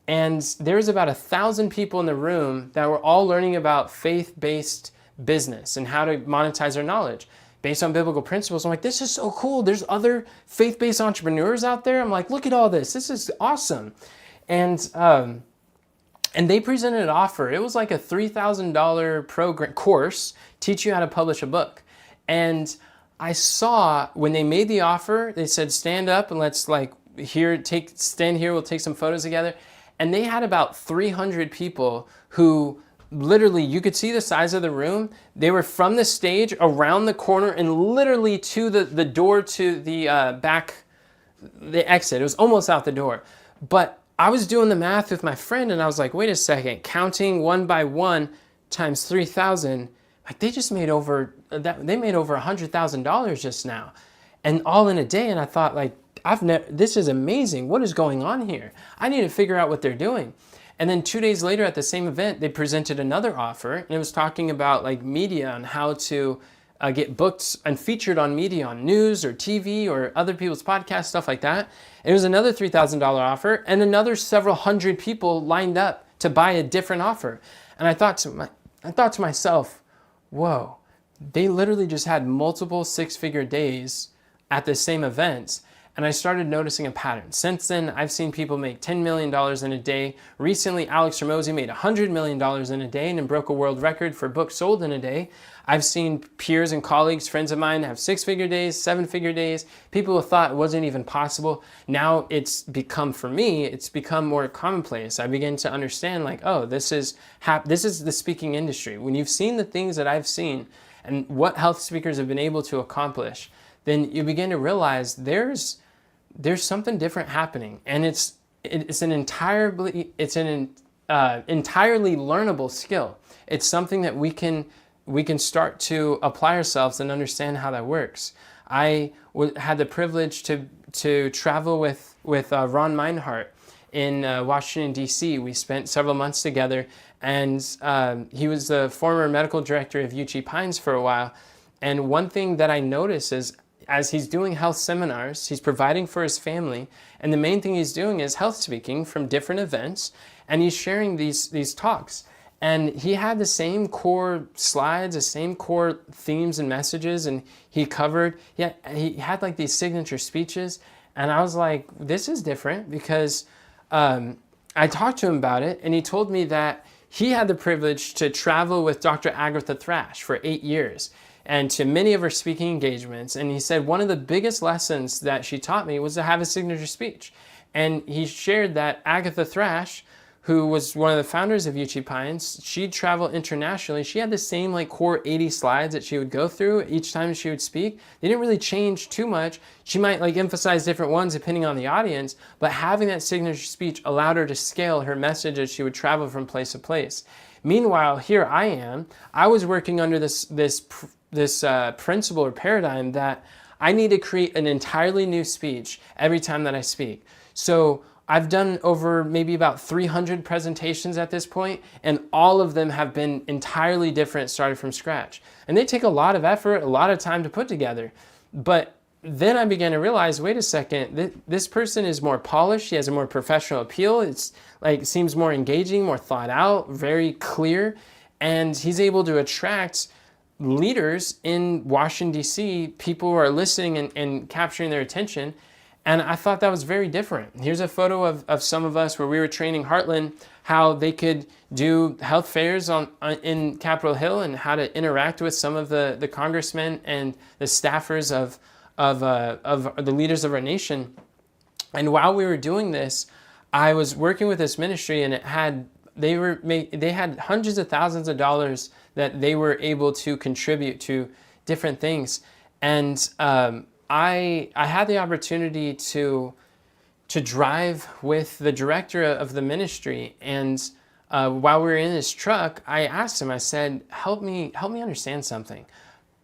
and there was about 1,000 people in the room that were all learning about faith-based business and how to monetize their knowledge based on biblical principles. I'm like, this is so cool. There's other faith-based entrepreneurs out there. I'm like, look at all this. This is awesome. And they presented an offer. It was like a $3,000 program course, teach you how to publish a book. And I saw when they made the offer, they said, stand up and let's stand here. We'll take some photos together. And they had about 300 people who literally, you could see the size of the room. They were from the stage around the corner and literally to the door to the the exit. It was almost out the door. But I was doing the math with my friend and I was like, wait a second, counting one by one times 3,000, like they made over $100,000 just now, and all in a day. And I thought, like, this is amazing. What is going on here? I need to figure out what they're doing. And then 2 days later at the same event, they presented another offer, and it was talking about like media and how to get booked and featured on media, on news or TV or other people's podcasts, stuff like that. And it was another $3,000 offer, and another several hundred people lined up to buy a different offer. And I thought to myself, whoa, they literally just had multiple six-figure days at the same events. And I started noticing a pattern. Since then, I've seen people make $10 million in a day. Recently, Alex Hormozi made $100 million in a day and broke a world record for books sold in a day. I've seen peers and colleagues, friends of mine, have 6-figure days, 7-figure days. People who thought it wasn't even possible. Now it's become, for me, it's become more commonplace. I begin to understand like, oh, this is the speaking industry. When you've seen the things that I've seen and what health speakers have been able to accomplish, then you begin to realize there's something different happening, and it's an entirely learnable skill. It's something that we can start to apply ourselves and understand how that works. I had the privilege to travel with Ron Meinhardt in Washington, D.C. We spent several months together, and he was the former medical director of UT Pines for a while. And one thing that I noticed is, as he's doing health seminars, he's providing for his family, and the main thing he's doing is health speaking from different events, and he's sharing these talks. And he had the same core slides, the same core themes and messages, and he had like these signature speeches, and I was like, this is different, because I talked to him about it, and he told me that he had the privilege to travel with Dr. Agatha Thrash for 8 years, and to many of her speaking engagements. And he said one of the biggest lessons that she taught me was to have a signature speech. And he shared that Agatha Thrash, who was one of the founders of UT Pines, she'd travel internationally. She had the same like core 80 slides that she would go through each time she would speak. They didn't really change too much. She might like emphasize different ones depending on the audience, but having that signature speech allowed her to scale her message as she would travel from place to place. Meanwhile, here I am. I was working under this principle or paradigm that I need to create an entirely new speech every time that I speak. So I've done over maybe about 300 presentations at this point, and all of them have been entirely different, started from scratch. And they take a lot of effort, a lot of time to put together. But then I began to realize, wait a second, this person is more polished, he has a more professional appeal, it's like seems more engaging, more thought out, very clear, and he's able to attract leaders in Washington, D.C., people who are listening and capturing their attention. And I thought that was very different. Here's a photo of some of us where we were training Heartland how they could do health fairs in Capitol Hill and how to interact with some of the congressmen and the staffers of the leaders of our nation. And while we were doing this, I was working with this ministry, and they had hundreds of thousands of dollars that they were able to contribute to different things. And I had the opportunity to drive with the director of the ministry, and while we were in his truck, I asked him, I said, help me understand something.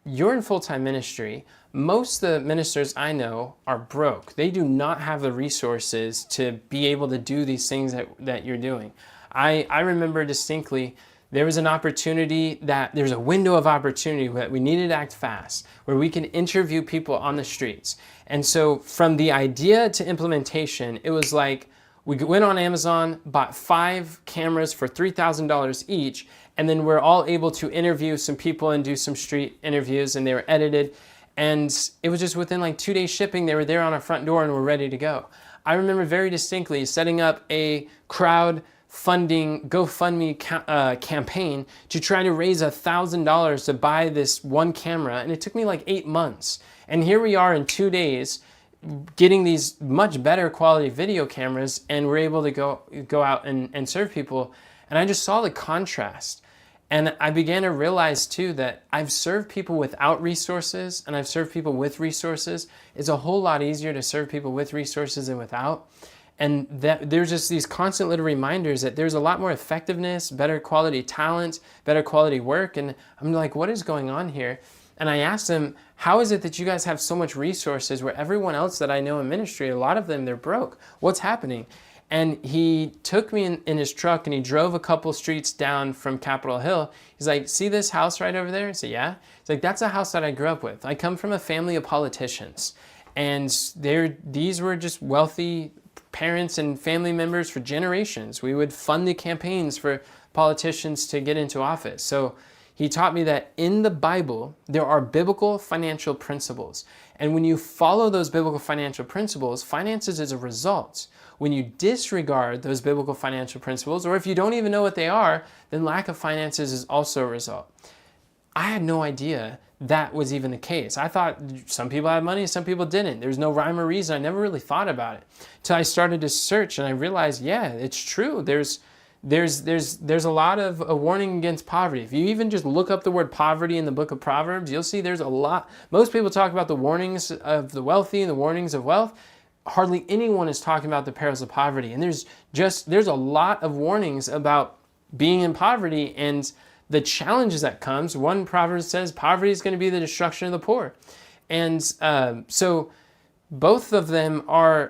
You're in full-time ministry. Most of the ministers I know are broke. They do not have the resources to be able to do these things that you're doing. I remember distinctly there was an opportunity, there's a window of opportunity that we needed to act fast, where we can interview people on the streets. And so from the idea to implementation, it was like we went on Amazon, bought 5 cameras for $3,000 each, and then we're all able to interview some people and do some street interviews, and they were edited. And it was just within like 2 days shipping, they were there on our front door and were ready to go. I remember very distinctly setting up a crowdfunding GoFundMe campaign to try to raise $1,000 to buy this one camera, and it took me like 8 months. And here we are in 2 days getting these much better quality video cameras, and we're able to go out and serve people. And I just saw the contrast. And I began to realize too that I've served people without resources and I've served people with resources. It's a whole lot easier to serve people with resources than without. And that there's just these constant little reminders that there's a lot more effectiveness, better quality talent, better quality work. And I'm like, what is going on here? And I asked him, how is it that you guys have so much resources where everyone else that I know in ministry, a lot of them, they're broke? What's happening? And he took me in his truck and he drove a couple streets down from Capitol Hill. He's like, see this house right over there? I said, yeah. He's like, that's a house that I grew up with. I come from a family of politicians. And these were just wealthy parents and family members for generations. We would fund the campaigns for politicians to get into office. So He taught me that in the Bible, there are biblical financial principles. And when you follow those biblical financial principles, finances is a result. When you disregard those biblical financial principles, or if you don't even know what they are, then lack of finances is also a result. I had no idea that was even the case. I thought some people had money, some people didn't. There's no rhyme or reason. I never really thought about it until I started to search, and I realized, yeah, it's true. There's a lot of a warning against poverty. If you even just look up the word poverty in the book of Proverbs, you'll see there's a lot. Most people talk about the warnings of the wealthy and the warnings of wealth. Hardly anyone is talking about the perils of poverty. And there's a lot of warnings about being in poverty and the challenges that comes. One proverb says poverty is going to be the destruction of the poor. And so both of them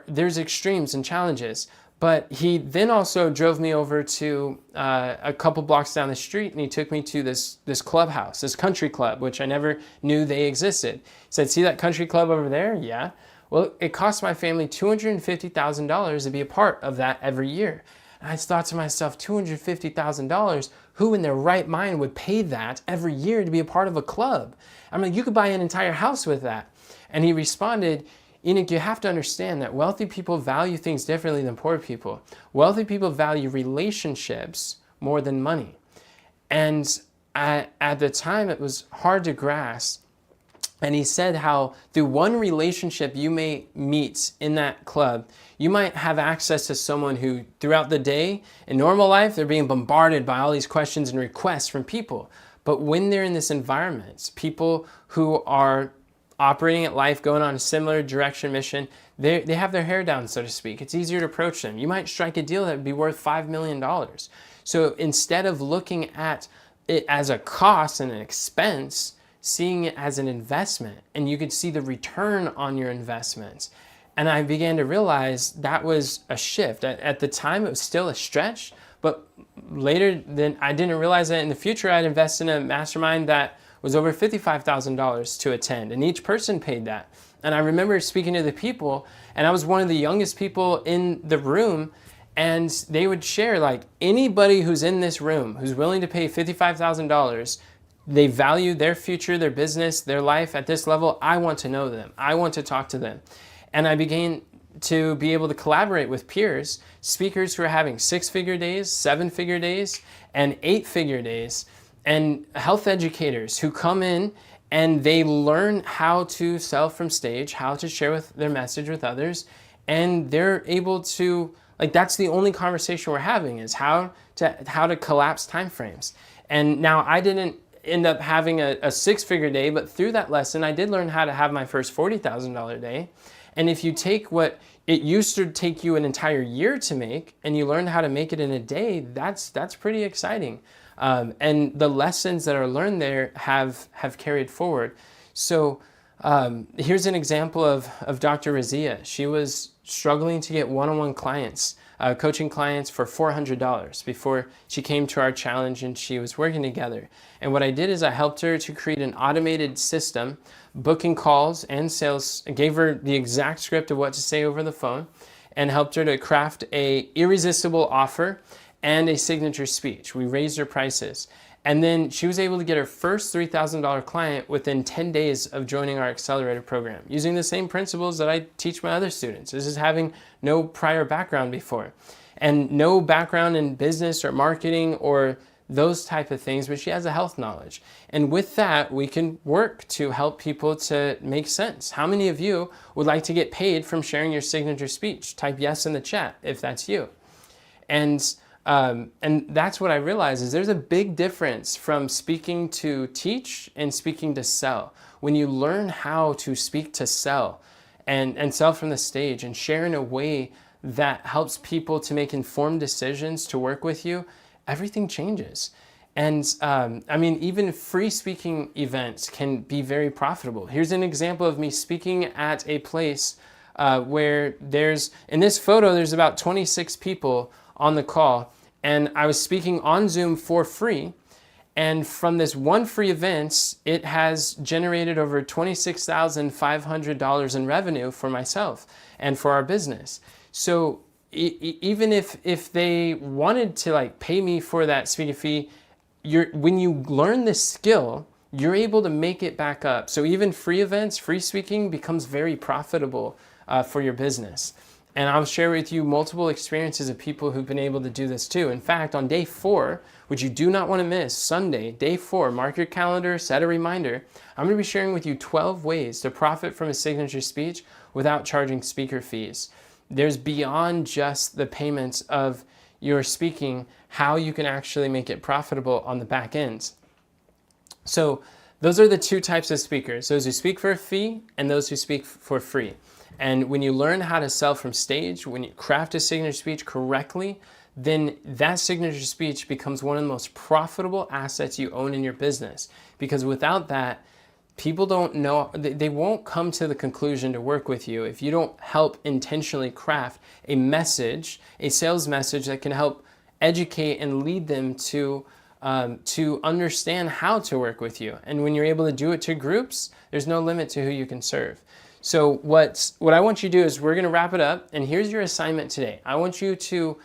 there's extremes and challenges. But he then also drove me over to a couple blocks down the street, and he took me to this clubhouse, this country club, which I never knew they existed. He said, see that country club over there? Yeah. Well, it cost my family $250,000 to be a part of that every year. And I thought to myself, $250,000, who in their right mind would pay that every year to be a part of a club? I'm like, you could buy an entire house with that. And he responded, Enoch, you have to understand that wealthy people value things differently than poor people. Wealthy people value relationships more than money. And at the time, it was hard to grasp. And he said how through one relationship you may meet in that club, you might have access to someone who throughout the day, in normal life, they're being bombarded by all these questions and requests from people. But when they're in this environment, people who are operating at life, going on a similar direction mission, they have their hair down, so to speak. It's easier to approach them. You might strike a deal that would be worth $5 million. So instead of looking at it as a cost and an expense, seeing it as an investment, and you could see the return on your investments. And I began to realize that was a shift. At the time, it was still a stretch, but later, then I didn't realize that in the future, I'd invest in a mastermind that was over $55,000 to attend, and each person paid that. And I remember speaking to the people, and I was one of the youngest people in the room, and they would share, like, anybody who's in this room who's willing to pay $55,000, they value their future, their business, their life at this level. I want to know them. I want to talk to them. And I began to be able to collaborate with peers, speakers who are having 6-figure days, 7-figure days, and 8-figure days, and health educators who come in and they learn how to sell from stage, how to share their message with others, and they're able to, like, that's the only conversation we're having is how to collapse timeframes. And now I didn't end up having a 6-figure day, but through that lesson, I did learn how to have my first $40,000 day. And if you take what it used to take you an entire year to make, and you learn how to make it in a day, that's pretty exciting. And the lessons that are learned there have carried forward. So here's an example of Dr. Razia. She was struggling to get one-on-one clients, coaching clients for $400 before she came to our challenge and she was working together. And what I did is I helped her to create an automated system, booking calls and sales, and gave her the exact script of what to say over the phone, and helped her to craft a irresistible offer and a signature speech. We raised her prices. And then she was able to get her first $3,000 client within 10 days of joining our accelerator program, using the same principles that I teach my other students. This is having no prior background before and no background in business or marketing or those type of things, but she has a health knowledge. And with that, we can work to help people to make sense. How many of you would like to get paid from sharing your signature speech? Type yes in the chat if that's you. And that's what I realized is there's a big difference from speaking to teach and speaking to sell. When you learn how to speak to sell and sell from the stage and share in a way that helps people to make informed decisions to work with you, everything changes. And I mean, even free speaking events can be very profitable. Here's an example of me speaking at a place where in this photo, there's about 26 people on the call, and I was speaking on Zoom for free. And from this one free event, it has generated over $26,500 in revenue for myself and for our business. So even if they wanted to like pay me for that speaking fee, when you learn this skill, you're able to make it back up. So even free events, free speaking becomes very profitable for your business. And I'll share with you multiple experiences of people who've been able to do this too. In fact, on day 4, which you do not want to miss, Sunday, day 4, mark your calendar, set a reminder. I'm going to be sharing with you 12 ways to profit from a signature speech without charging speaker fees. There's beyond just the payments of your speaking, how you can actually make it profitable on the back ends. So those are the 2 types of speakers, those who speak for a fee and those who speak for free. And when you learn how to sell from stage, when you craft a signature speech correctly, then that signature speech becomes one of the most profitable assets you own in your business. Because without that, people don't know, they won't come to the conclusion to work with you if you don't help intentionally craft a message, a sales message that can help educate and lead them to understand how to work with you. And when you're able to do it to groups, there's no limit to who you can serve. So what I want you to do is we're going to wrap it up. And here's your assignment today. I want you to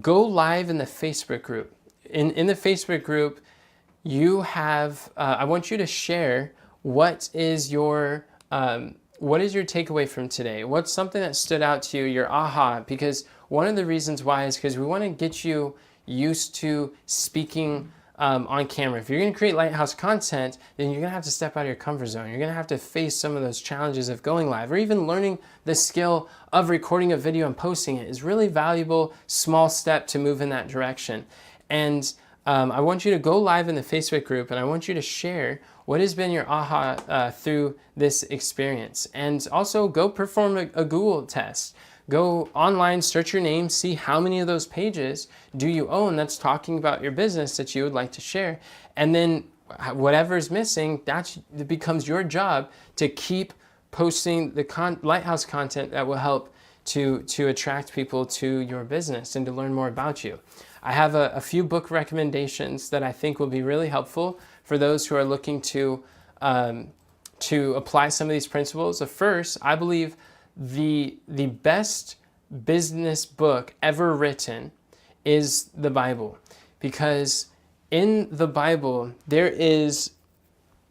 go live in the Facebook group. In the Facebook group, you have, I want you to share what is your takeaway from today? What's something that stood out to you, your aha? Because one of the reasons why is because we want to get you used to speaking on camera. If you're going to create Lighthouse content, then you're going to have to step out of your comfort zone. You're going to have to face some of those challenges of going live, or even learning the skill of recording a video and posting it is really valuable, small step to move in that direction. And I want you to go live in the Facebook group, and I want you to share what has been your aha through this experience. And also go perform a Google test. Go online, search your name, see how many of those pages do you own that's talking about your business that you would like to share. And then whatever is missing, that becomes your job to keep posting the Lighthouse content that will help to attract people to your business and to learn more about you. I have a few book recommendations that I think will be really helpful for those who are looking to apply some of these principles. The first, I believe, the best business book ever written is the Bible, because in the Bible there is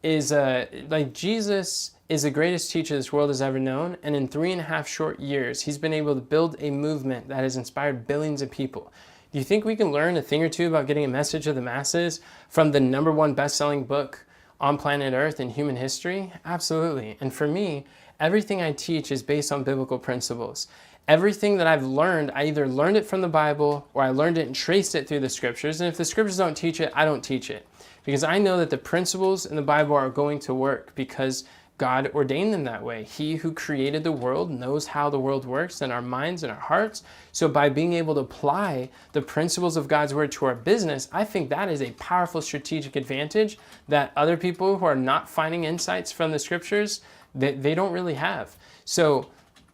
Jesus is the greatest teacher this world has ever known, and in 3.5 short years he's been able to build a movement that has inspired billions of people. Do you think we can learn a thing or two about getting a message to the masses from the #1 best-selling book on planet Earth in human history? Absolutely. And for me, everything I teach is based on biblical principles. Everything that I've learned, I either learned it from the Bible or I learned it and traced it through the scriptures. And if the scriptures don't teach it, I don't teach it. Because I know that the principles in the Bible are going to work because God ordained them that way. He who created the world knows how the world works in our minds and our hearts. So by being able to apply the principles of God's word to our business, I think that is a powerful strategic advantage that other people who are not finding insights from the scriptures, they don't really have. So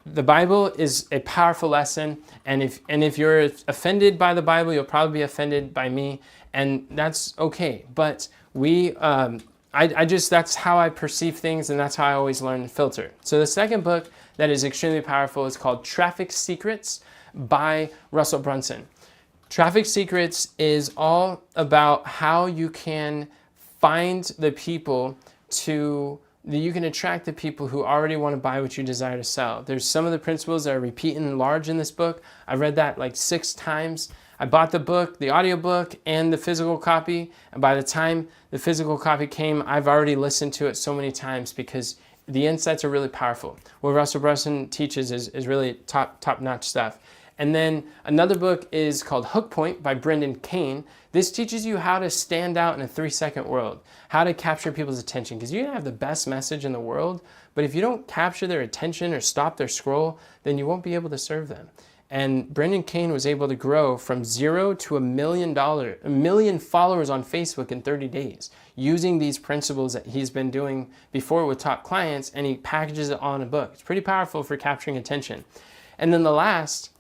the Bible is a powerful lesson, and if you're offended by the Bible, you'll probably be offended by me, and that's okay. But that's how I perceive things, and that's how I always learn and filter. So the second book that is extremely powerful is called Traffic Secrets by Russell Brunson. Traffic Secrets is all about how you can find the people that you can attract the people who already want to buy what you desire to sell. There's some of the principles that are repeating large in this book. I read that like 6 times. I bought the book, the audiobook, and the physical copy. And by the time the physical copy came, I've already listened to it so many times because the insights are really powerful. What Russell Brunson teaches is really top-notch stuff. And then another book is called Hook Point by Brendan Kane. This teaches you how to stand out in a 3-second world, how to capture people's attention, because you can have the best message in the world, but if you don't capture their attention or stop their scroll, then you won't be able to serve them. And Brendan Kane was able to grow from 0 to $1 million followers on Facebook in 30 days using these principles that he's been doing before with top clients, and he packages it all in a book. It's pretty powerful for capturing attention. And then the last,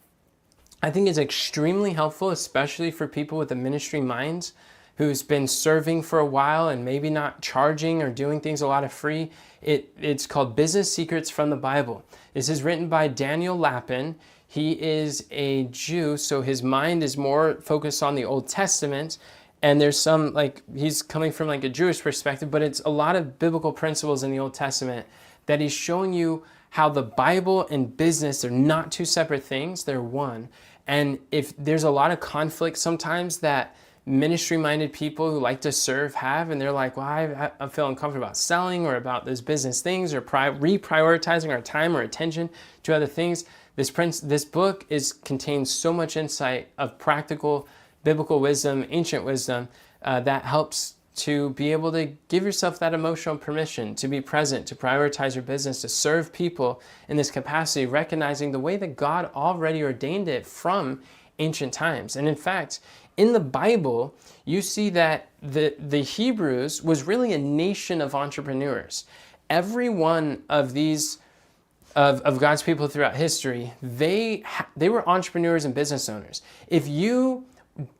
I think, is extremely helpful, especially for people with a ministry mind who's been serving for a while and maybe not charging or doing things a lot of free. It's called Business Secrets from the Bible. This is written by Daniel Lapin. He is a Jew, so his mind is more focused on the Old Testament. And there's some, like, he's coming from like a Jewish perspective, but it's a lot of biblical principles in the Old Testament that he's showing you how the Bible and business are not two separate things, they're one. And if there's a lot of conflict sometimes that ministry-minded people who like to serve have, and they're like, well, I'm feeling uncomfortable about selling or about those business things or reprioritizing our time or attention to other things. This book contains so much insight of practical biblical wisdom, ancient wisdom, that helps to be able to give yourself that emotional permission to be present, to prioritize your business, to serve people in this capacity, recognizing the way that God already ordained it from ancient times. And in fact, in the Bible, you see that the Hebrews was really a nation of entrepreneurs. Every one of these of God's people throughout history, they were entrepreneurs and business owners. If you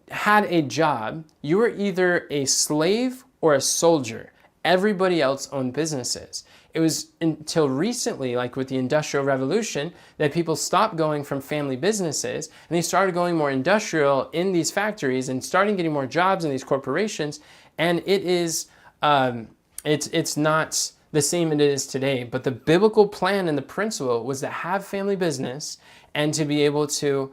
had a job, you were either a slave or a soldier. Everybody else owned businesses. It was until recently, like with the Industrial Revolution, that people stopped going from family businesses and they started going more industrial in these factories and starting getting more jobs in these corporations. And it's not the same as it is today. But the biblical plan and the principle was to have family business and to be able to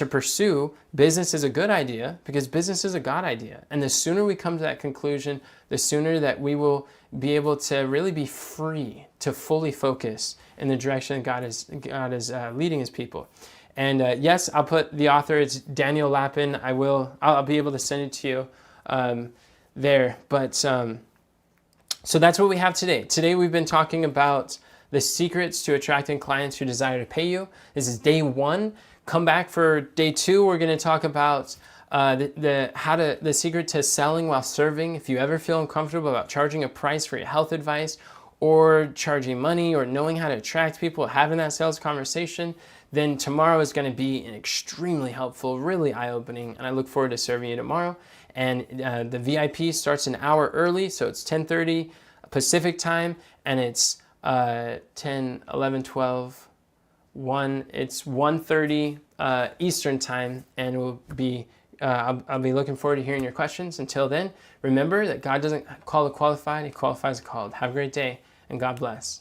pursue business is a good idea, because business is a God idea. And the sooner we come to that conclusion, the sooner that we will be able to really be free to fully focus in the direction that God is leading his people. And yes, I'll put the author, it's Daniel Lapin. I'll be able to send it to you there. But so that's what we have today. Today we've been talking about the secrets to attracting clients who desire to pay you. This is day 1. Come back for day 2. We're going to talk about the secret to selling while serving. If you ever feel uncomfortable about charging a price for your health advice, or charging money, or knowing how to attract people, having that sales conversation, then tomorrow is going to be an extremely helpful, really eye-opening, and I look forward to serving you tomorrow. And the VIP starts an hour early, so it's 10:30 Pacific time, and it's 10, 11, 12, 1. It's 1:30 Eastern time, and I'll be looking forward to hearing your questions. Until then, remember that God doesn't call the qualified, he qualifies the called. Have a great day, and God bless.